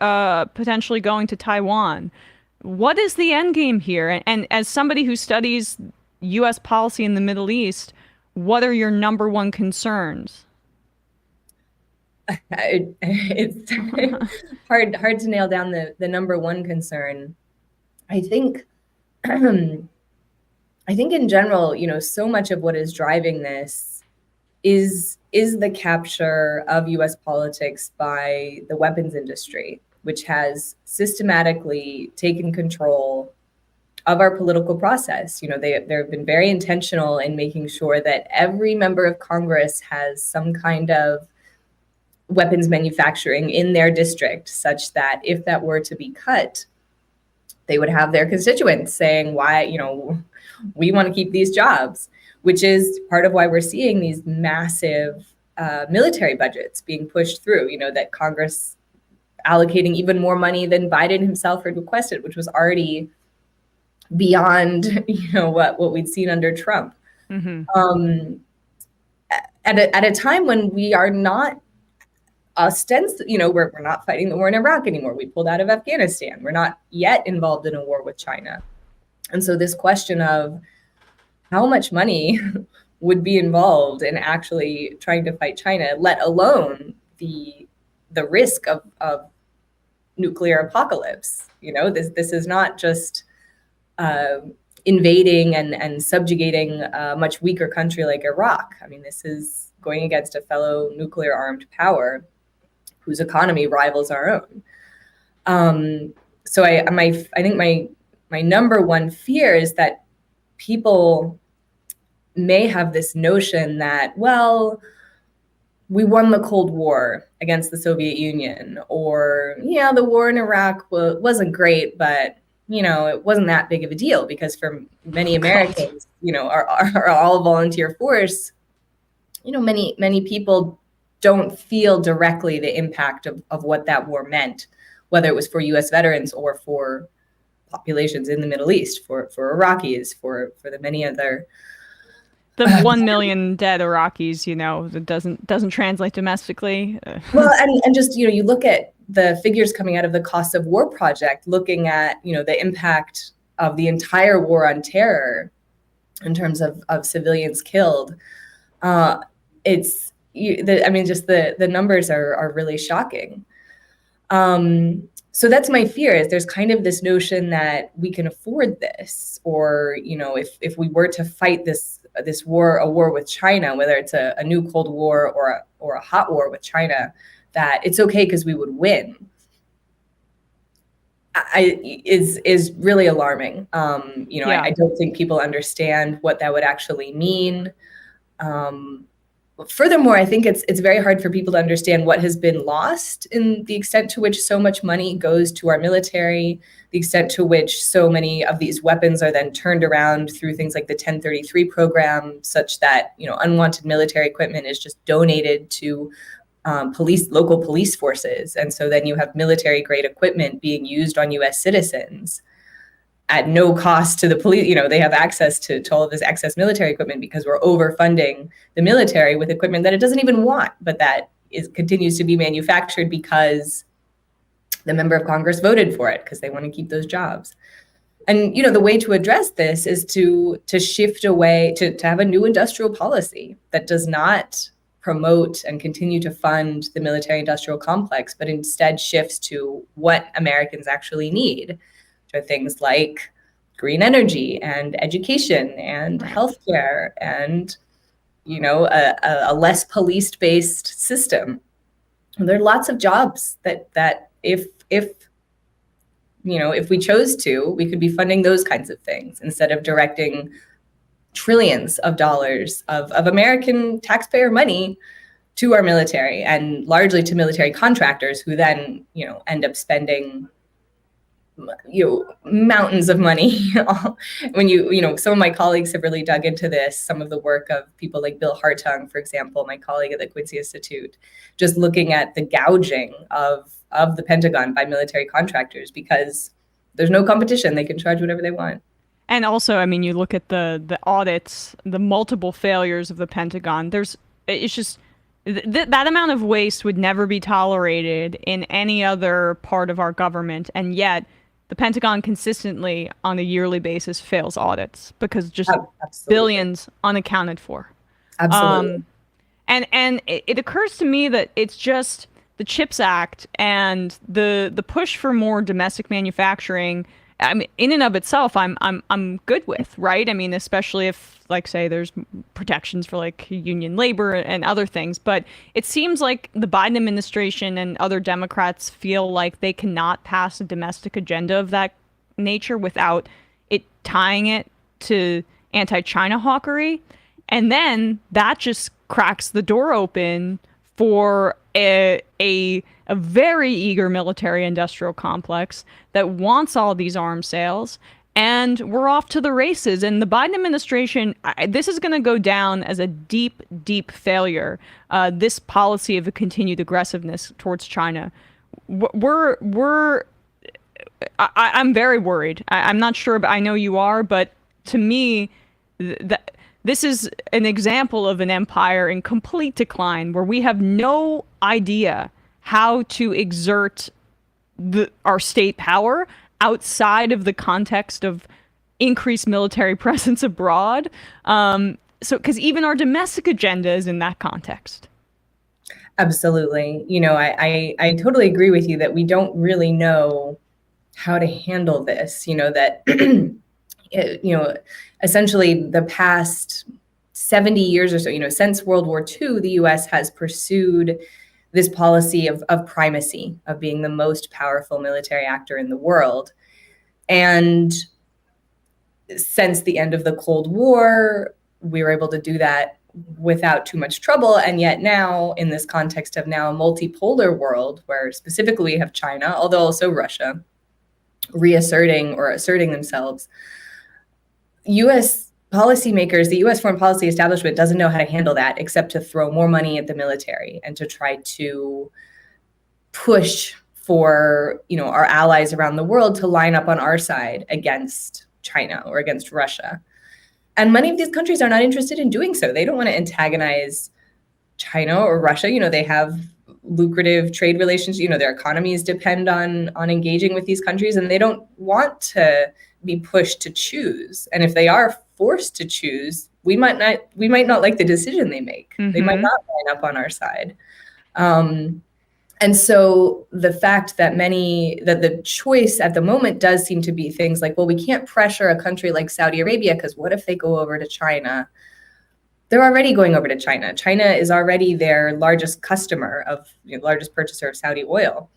Speaker 6: potentially going to Taiwan. What is the end game here? And as somebody who studies U.S. policy in the Middle East, what are your number one concerns?
Speaker 11: It's hard to nail down the number one concern. I think in general, so much of what is driving this is the capture of U.S. politics by the weapons industry, which has systematically taken control of our political process. They've been very intentional in making sure that every member of Congress has some kind of weapons manufacturing in their district, such that if that were to be cut, they would have their constituents saying, why, we want to keep these jobs, which is part of why we're seeing these massive military budgets being pushed through, that Congress allocating even more money than Biden himself had requested, which was already beyond, what we'd seen under Trump. Mm-hmm. At a time when we are not we're not fighting the war in Iraq anymore. We pulled out of Afghanistan. We're not yet involved in a war with China. And so this question of how much money would be involved in actually trying to fight China, let alone the risk of nuclear apocalypse. This is not just invading and subjugating a much weaker country like Iraq. I mean, this is going against a fellow nuclear armed power whose economy rivals our own. So I think my number one fear is that people may have this notion that, well, we won the Cold War against the Soviet Union, or, the war in Iraq wasn't great, but, it wasn't that big of a deal, because for many Americans, are all volunteer force, many people don't feel directly the impact of what that war meant, whether it was for U.S. veterans or for populations in the Middle East, for Iraqis, for the many other.
Speaker 6: The 1 million dead Iraqis, that doesn't translate domestically.
Speaker 11: Well, and just, you look at the figures coming out of the Cost of War Project, looking at, the impact of the entire war on terror in terms of civilians killed. The numbers are really shocking. So that's my fear, is there's kind of this notion that we can afford this, or, if we were to fight this war, a war with China, whether it's a new Cold War or a hot war with China, that it's okay because we would win. Is really alarming. I don't think people understand what that would actually mean. Furthermore, I think it's very hard for people to understand what has been lost in the extent to which so much money goes to our military, the extent to which so many of these weapons are then turned around through things like the 1033 program, such that, unwanted military equipment is just donated to local police forces. And so then you have military grade equipment being used on U.S. citizens at no cost to the police. They have access to all of this excess military equipment because we're overfunding the military with equipment that it doesn't even want, but that continues to be manufactured because the member of Congress voted for it, because they want to keep those jobs. And, the way to address this is to shift away, to have a new industrial policy that does not promote and continue to fund the military industrial complex, but instead shifts to what Americans actually need, which are things like green energy and education and healthcare and, a less police-based system. There are lots of jobs that if we chose to, we could be funding those kinds of things instead of directing trillions of dollars of American taxpayer money to our military, and largely to military contractors who then, end up spending, mountains of money. When some of my colleagues have really dug into this, some of the work of people like Bill Hartung, for example, my colleague at the Quincy Institute, just looking at the gouging of the Pentagon by military contractors, because there's no competition. They can charge whatever they want.
Speaker 6: And also, you look at the audits, the multiple failures of the Pentagon. It's just that amount of waste would never be tolerated in any other part of our government, and yet the Pentagon consistently, on a yearly basis, fails audits because just billions unaccounted for.
Speaker 11: Absolutely.
Speaker 6: And it occurs to me that it's just the CHIPS Act and the push for more domestic manufacturing. In and of itself, I'm good with, right? Especially if, say, there's protections for union labor and other things. But it seems like the Biden administration and other Democrats feel like they cannot pass a domestic agenda of that nature without it tying it to anti-China hawkery. And then that just cracks the door open for a very eager military-industrial complex that wants all these arms sales, and we're off to the races. And the Biden administration, this is going to go down as a deep, deep failure. This policy of a continued aggressiveness towards China. I'm very worried. I'm not sure, but I know you are. But to me, this is an example of an empire in complete decline, where we have no idea how to exert our state power outside of the context of increased military presence abroad. Because even our domestic agenda is in that context.
Speaker 11: Absolutely. I totally agree with you that we don't really know how to handle this. That, essentially the past 70 years or so, since World War II, the U.S. has pursued this policy of primacy, of being the most powerful military actor in the world. And since the end of the Cold War, we were able to do that without too much trouble. And yet now, in this context of now a multipolar world, where specifically we have China, although also Russia, reasserting or asserting themselves, U.S. policymakers, the U.S. foreign policy establishment doesn't know how to handle that except to throw more money at the military and to try to push for, our allies around the world to line up on our side against China or against Russia. And many of these countries are not interested in doing so. They don't want to antagonize China or Russia. They have lucrative trade relations. Their economies depend on engaging with these countries, and they don't want to be pushed to choose. And if they are forced to choose, we might not like the decision they make. Mm-hmm. They might not line up on our side. And so the fact that the choice at the moment does seem to be things like, well, we can't pressure a country like Saudi Arabia because what if they go over to China? They're already going over to China. China is already their largest customer largest purchaser of Saudi oil.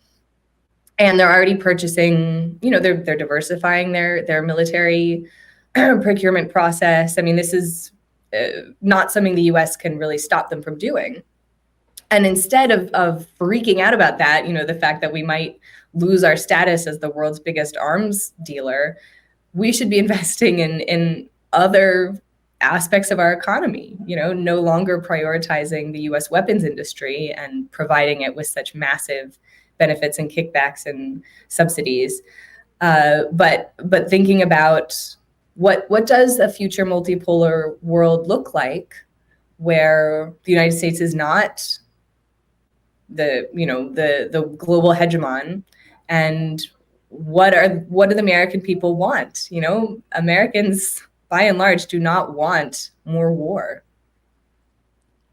Speaker 11: And they're already purchasing, they're diversifying their military procurement process. I mean, this is not something the U.S. can really stop them from doing. And instead of freaking out about that, the fact that we might lose our status as the world's biggest arms dealer, we should be investing in other aspects of our economy, no longer prioritizing the U.S. weapons industry and providing it with such massive benefits and kickbacks and subsidies. But thinking about what does a future multipolar world look like, where the United States is not the global hegemon, and what do the American people want? Americans by and large do not want more war.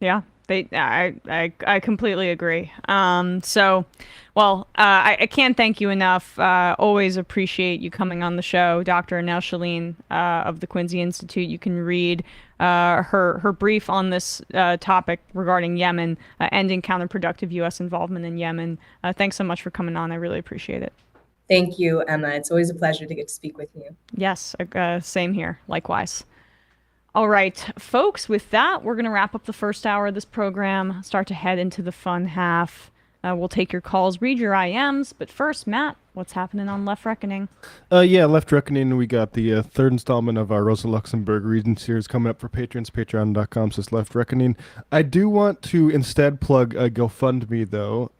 Speaker 6: Yeah, I completely agree. I can't thank you enough. Always appreciate you coming on the show, Dr. Annelle Sheline of the Quincy Institute. You can read her brief on this topic regarding Yemen, ending counterproductive U.S. involvement in Yemen. Thanks so much for coming on. I really appreciate it.
Speaker 11: Thank you, Emma. It's always a pleasure to get to speak with you.
Speaker 6: Yes, same here. Likewise. All right, folks, with that, we're going to wrap up the first hour of this program, start to head into the fun half. We'll take your calls, read your IMs, but first, Matt, what's happening on Left Reckoning?
Speaker 7: Left Reckoning, we got the third installment of our Rosa Luxemburg Reading Series coming up for patrons, patreon.com/Left Reckoning. I do want to instead plug a GoFundMe, though.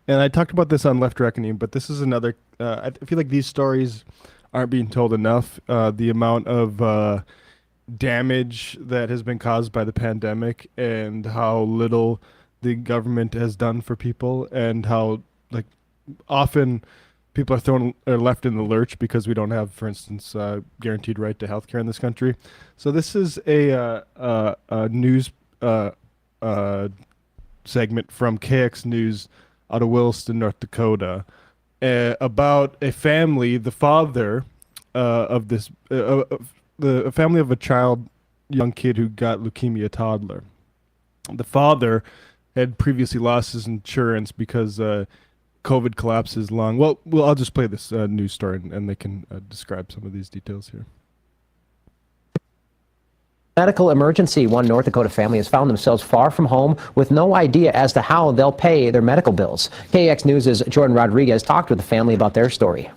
Speaker 7: And I talked about this on Left Reckoning, but this is another, I feel like these stories aren't being told enough. The amount of damage that has been caused by the pandemic and how little the government has done for people, and how often people are left in the lurch because we don't have, for instance, guaranteed right to healthcare in this country. So this is a news segment from KX News out of Williston, North Dakota, about a family, the father of this, a family of a young kid who got leukemia, toddler. The father had previously lost his insurance because COVID collapsed his lung. Well, I'll just play this news story and they can describe some of these details here.
Speaker 13: Medical emergency. One North Dakota family has found themselves far from home with no idea as to how they'll pay their medical bills. KX News' Jordan Rodriguez talked with the family about their story.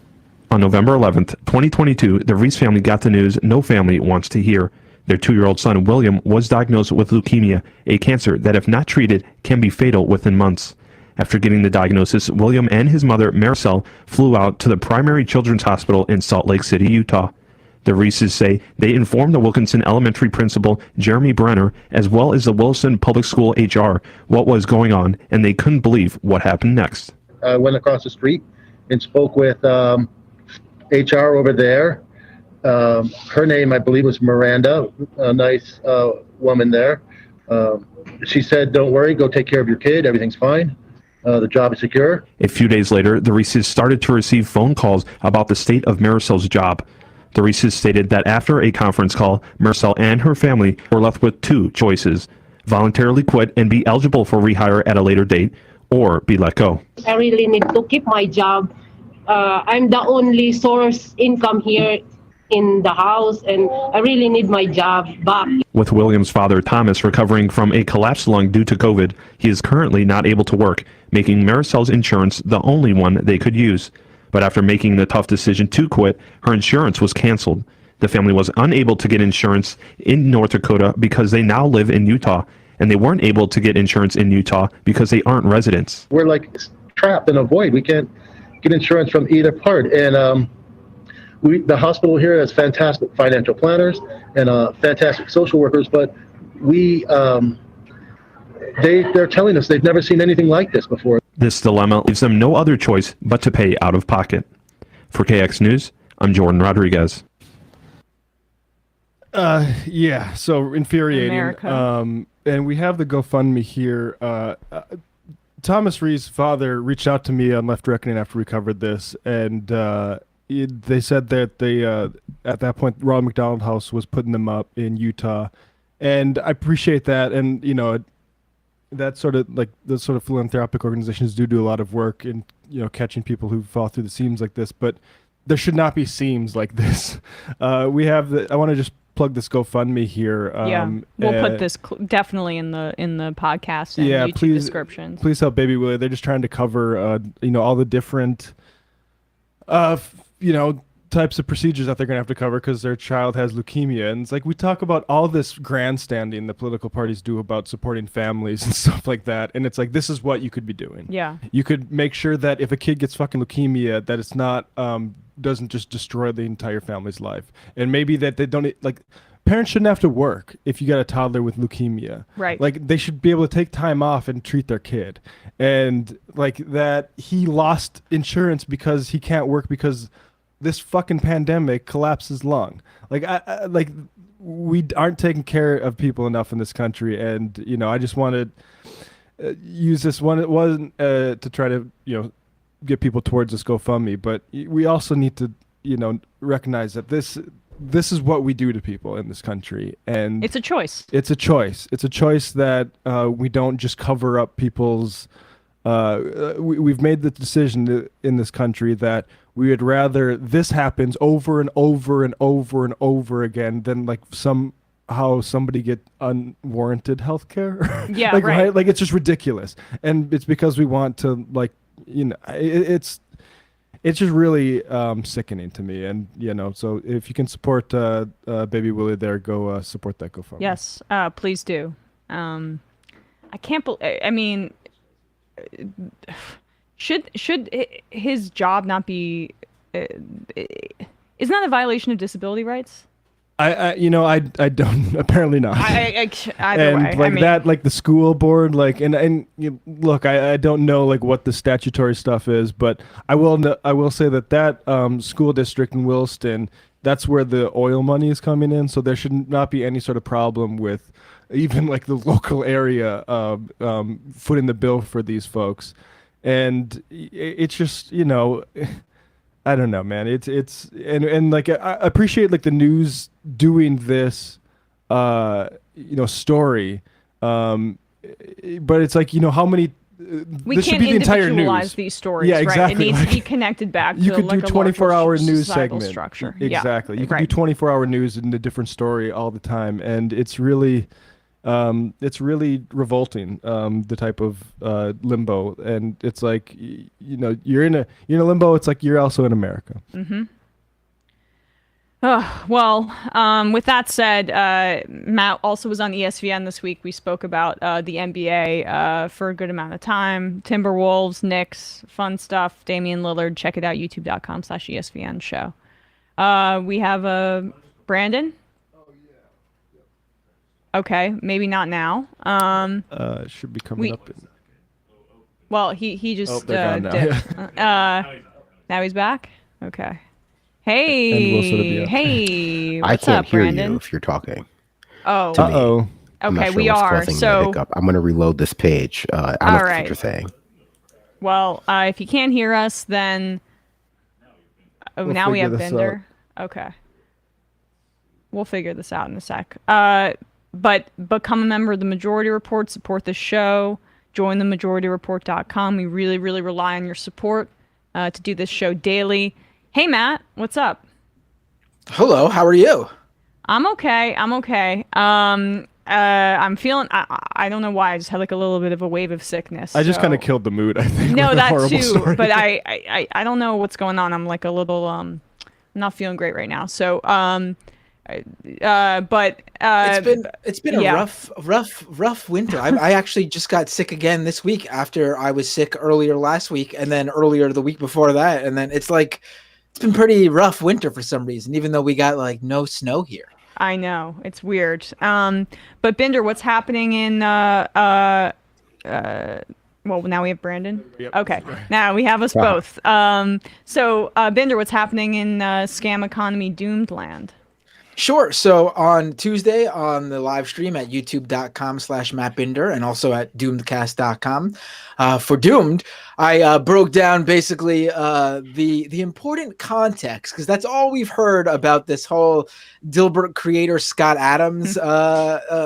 Speaker 14: On November 11th, 2022, the Reese family got the news no family wants to hear. Their 2-year-old son, William, was diagnosed with leukemia, a cancer that, if not treated, can be fatal within months. After getting the diagnosis, William and his mother, Marisol, flew out to the Primary Children's Hospital in Salt Lake City, Utah. The Reeses say they informed the Wilkinson Elementary principal, Jeremy Brenner, as well as the Wilson Public School HR, what was going on, and they couldn't believe what happened next.
Speaker 15: I went across the street and spoke with HR over there. Her name, I believe, was Miranda, a nice woman there. She said, "Don't worry, go take care of your kid. Everything's fine. The job is secure."
Speaker 14: A few days later, the Reeses started to receive phone calls about the state of Marisol's job. The Reeses stated that after a conference call, Marisol and her family were left with 2 choices: voluntarily quit and be eligible for rehire at a later date, or be let go.
Speaker 16: I really need to keep my job. I'm the only source income here in the house, and I really need my job back.
Speaker 14: With William's father, Thomas, recovering from a collapsed lung due to COVID, he is currently not able to work, making Marisol's insurance the only one they could use. But after making the tough decision to quit, her insurance was canceled. The family was unable to get insurance in North Dakota because they now live in Utah, and they weren't able to get insurance in Utah because they aren't residents.
Speaker 15: We're like trapped in a void. We can't get insurance from either part. And the hospital here has fantastic financial planners and fantastic social workers, but they're telling us they've never seen anything like this before.
Speaker 14: This dilemma leaves them no other choice but to pay out of pocket. For KX News, I'm Jordan Rodriguez.
Speaker 7: Yeah, so infuriating.
Speaker 6: America.
Speaker 7: And we have the GoFundMe here. Thomas Ree's father reached out to me on Left Reckoning after we covered this, and they said that they, at that point, Ronald McDonald House was putting them up in Utah, and I appreciate that. And that sort of those sort of philanthropic organizations do a lot of work in catching people who fall through the seams like this, but there should not be seams like this. I want to just plug this GoFundMe here.
Speaker 6: We'll put this definitely in the podcast and YouTube descriptions.
Speaker 7: Please help Baby Willie. They're just trying to cover all the different types of procedures that they're going to have to cover because their child has leukemia. And it's like we talk about all this grandstanding the political parties do about supporting families and stuff like that, and it's like this is what you could be doing.
Speaker 6: Yeah,
Speaker 7: you could make sure that if a kid gets fucking leukemia, that it's not doesn't just destroy the entire family's life, and maybe that they don't parents shouldn't have to work if you got a toddler with leukemia.
Speaker 6: Right.
Speaker 7: Like they should be able to take time off and treat their kid. And like that he lost insurance because he can't work because this fucking pandemic collapsed his lung. Like we aren't taking care of people enough in this country. And, I just wanted to use this one. It wasn't to try to, get people towards this GoFundMe, but we also need to, recognize that this is what we do to people in this country, and
Speaker 6: it's a choice.
Speaker 7: It's a choice. It's a choice that we don't just cover up people's. We've made the decision in this country that we would rather this happens over and over and over and over again than somehow somebody get unwarranted health care.
Speaker 6: Yeah, right.
Speaker 7: Like it's just ridiculous, and it's because we want to it's just really sickening to me. And so if you can support Baby Willie there, go support that GoFundMe.
Speaker 6: Yes, please do. I can't believe. I mean, should his job not be? Isn't that a violation of disability rights?
Speaker 7: I don't, apparently not.
Speaker 6: Either way.
Speaker 7: Like the school board, look, I don't know what the statutory stuff is, but I will say that school district in Williston, that's where the oil money is coming in, so there should not be any sort of problem with even the local area footing the bill for these folks. And it's just, I don't know, man. It's I appreciate the news doing this, story, but it's how many
Speaker 6: We
Speaker 7: this
Speaker 6: can't
Speaker 7: should be the entire
Speaker 6: individualize
Speaker 7: news.
Speaker 6: these stories,
Speaker 7: Yeah,
Speaker 6: right?
Speaker 7: exactly.
Speaker 6: It needs to be connected back to
Speaker 7: You could
Speaker 6: like
Speaker 7: do
Speaker 6: a larger
Speaker 7: 24-hour news
Speaker 6: societal
Speaker 7: segment.
Speaker 6: structure.
Speaker 7: Exactly.
Speaker 6: Yeah,
Speaker 7: You could
Speaker 6: right.
Speaker 7: do 24-hour news in a different story all the time, and it's really revolting. The type of limbo, and it's like you're in a limbo. It's like you're also in America.
Speaker 6: Mm-hmm. With that said, Matt also was on ESPN this week. We spoke about the NBA for a good amount of time. Timberwolves, Knicks, fun stuff. Damian Lillard. Check it out, youtube.com/ESPN show. We have Brandon. Okay, maybe not now.
Speaker 7: Should be coming up.
Speaker 6: Well, he just
Speaker 7: they're gone
Speaker 6: dipped.
Speaker 7: now.
Speaker 6: Now he's back. Okay. Hey, hey, what's
Speaker 17: I can't
Speaker 6: up,
Speaker 17: hear
Speaker 6: Brandon?
Speaker 17: you if you're talking.
Speaker 6: Oh,
Speaker 17: to me. I'm not
Speaker 6: okay,
Speaker 17: sure
Speaker 6: we
Speaker 17: what's
Speaker 6: are.
Speaker 17: causing the
Speaker 6: So,
Speaker 17: hiccup. I'm going to reload this page. I don't know what you're saying.
Speaker 6: well, if you can't hear us, then now we have
Speaker 7: figure this
Speaker 6: Bender. Okay, we'll figure this out in a sec. But become a member of the Majority Report. Support the show. Join the MajorityReport.com. We really, really rely on your support to do this show daily. Hey, Matt, what's up?
Speaker 18: Hello, how are you?
Speaker 6: I'm okay. I'm feeling, I don't know why, I just had like a little bit of a wave of sickness.
Speaker 7: I just kind of killed the mood, I think.
Speaker 6: No,
Speaker 7: with a
Speaker 6: that
Speaker 7: horrible
Speaker 6: too,
Speaker 7: story.
Speaker 6: but I don't know what's going on. I'm like a little, not feeling great right now. So,
Speaker 18: it's been a rough winter. I actually just got sick again this week after I was sick earlier last week, and then earlier the week before that, and then it's been pretty rough winter for some reason, even though we got like no snow here.
Speaker 6: I know, it's weird. But Binder, what's happening in well, now we have Brandon.
Speaker 7: Yep.
Speaker 6: Okay, now we have us both. So Binder, what's happening in scam economy doomed land?
Speaker 18: Sure. So on Tuesday on the live stream at youtube.com/MattBinder and also at doomedcast.com for Doomed, I broke down basically the important context, because that's all we've heard about this whole Dilbert creator Scott Adams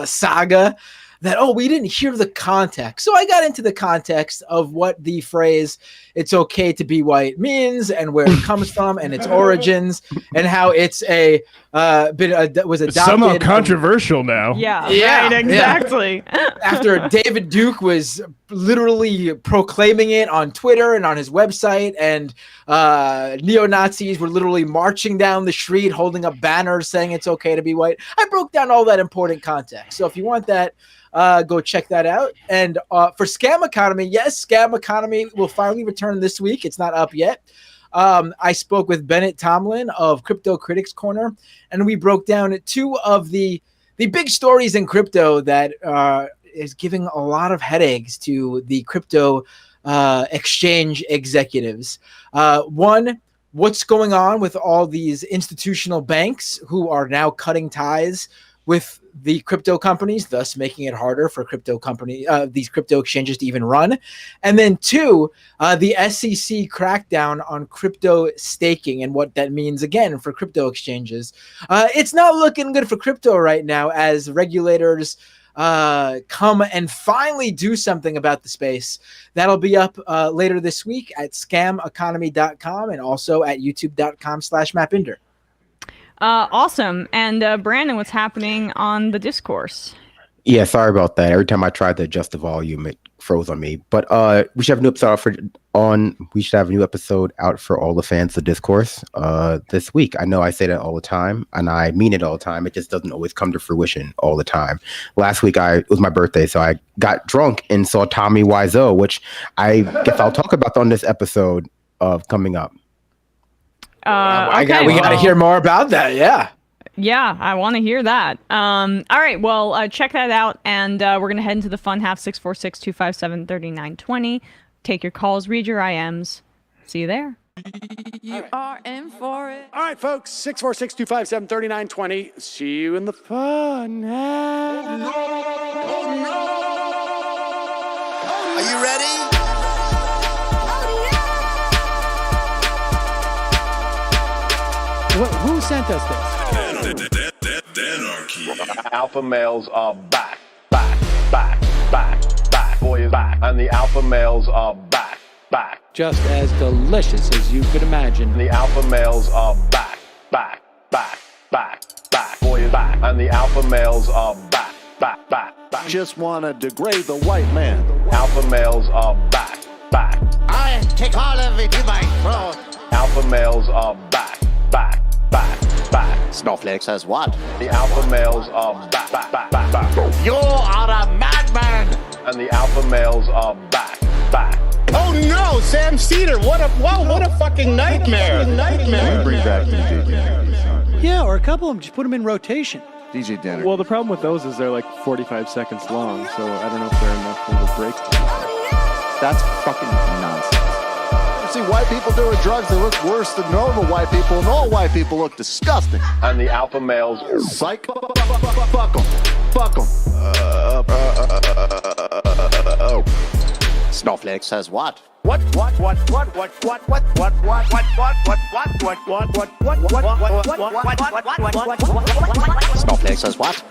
Speaker 18: saga. That, we didn't hear the context. So I got into the context of what the phrase "it's okay to be white" means and where it comes from and its origins and how it's was adopted.
Speaker 7: Somehow controversial now.
Speaker 6: Yeah, right, exactly.
Speaker 18: Yeah. After David Duke was literally proclaiming it on Twitter and on his website, and neo-Nazis were literally marching down the street holding up banners saying it's okay to be white. I broke down all that important context. So if you want that, go check that out. And for Scam Economy, yes, Scam Economy will finally return this week. It's not up yet. I spoke with Bennett Tomlin of Crypto Critics Corner, and we broke down two of the big stories in crypto that is giving a lot of headaches to the crypto exchange executives. One, what's going on with all these institutional banks who are now cutting ties with the crypto companies, thus making it harder for these crypto exchanges to even run. And then two, the SEC crackdown on crypto staking and what that means again for crypto exchanges. It's not looking good for crypto right now as regulators come and finally do something about the space. That'll be up later this week at scameconomy.com and also at youtube.com/MattBinder.
Speaker 6: Awesome. And Brandon, what's happening on the discourse?
Speaker 17: Yeah, sorry about that. Every time I tried to adjust the volume, it froze on me. But we should have a new episode out for all the fans of Discourse this week. I know I say that all the time, and I mean it all the time. It just doesn't always come to fruition all the time. Last week it was my birthday, so I got drunk and saw Tommy Wiseau, which I guess I'll talk about on this episode of coming up.
Speaker 18: We got to hear more about that.
Speaker 6: Yeah, I want to hear that. All right, well, check that out, and we're going to head into the fun half, 646-257-3920. Take your calls, read your IMs. See you there.
Speaker 19: You are in for it. All right, folks, 646-257-3920. See you in the fun half.
Speaker 20: Are you ready?
Speaker 19: Who sent us this?
Speaker 20: Alpha males are back. Boy is back. And the alpha males are back.
Speaker 21: Just as delicious as you could imagine.
Speaker 20: The alpha males are back. Boy is back. And the alpha males are back.
Speaker 22: Just want to degrade the white man.
Speaker 20: Alpha males are back.
Speaker 22: I take all of it in my throat.
Speaker 20: Alpha males are back.
Speaker 22: Snowflake says what?
Speaker 20: The alpha males are back.
Speaker 22: You are a madman.
Speaker 20: And the alpha males are back.
Speaker 22: Oh no, Sam Seder! What a fucking nightmare!
Speaker 23: Bring back DJ Danner.
Speaker 24: Yeah, or a couple of them. Just put them in rotation.
Speaker 23: DJ Danner.
Speaker 8: Well, the problem with those is they're like 45 seconds long, so I don't know if they're enough of a break. That's fucking nonsense.
Speaker 23: See white people doing drugs, they look worse than normal white people, and all white people look disgusting.
Speaker 20: And the alpha males,
Speaker 23: psych, fuck them.
Speaker 22: Snowflake says what? Snowflake says what?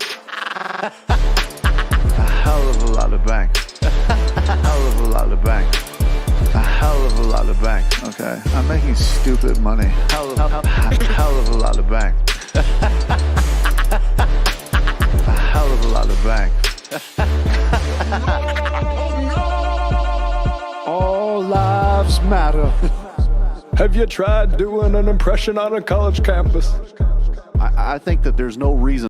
Speaker 23: A hell of a lot of bank. A hell of a lot of bank. A hell of a lot of bank. Okay, I'm making stupid money. Hell of a lot of bank. A hell of a lot of bank.
Speaker 7: All lives matter. Have you tried doing an impression on a college campus?
Speaker 23: I think that there's no reason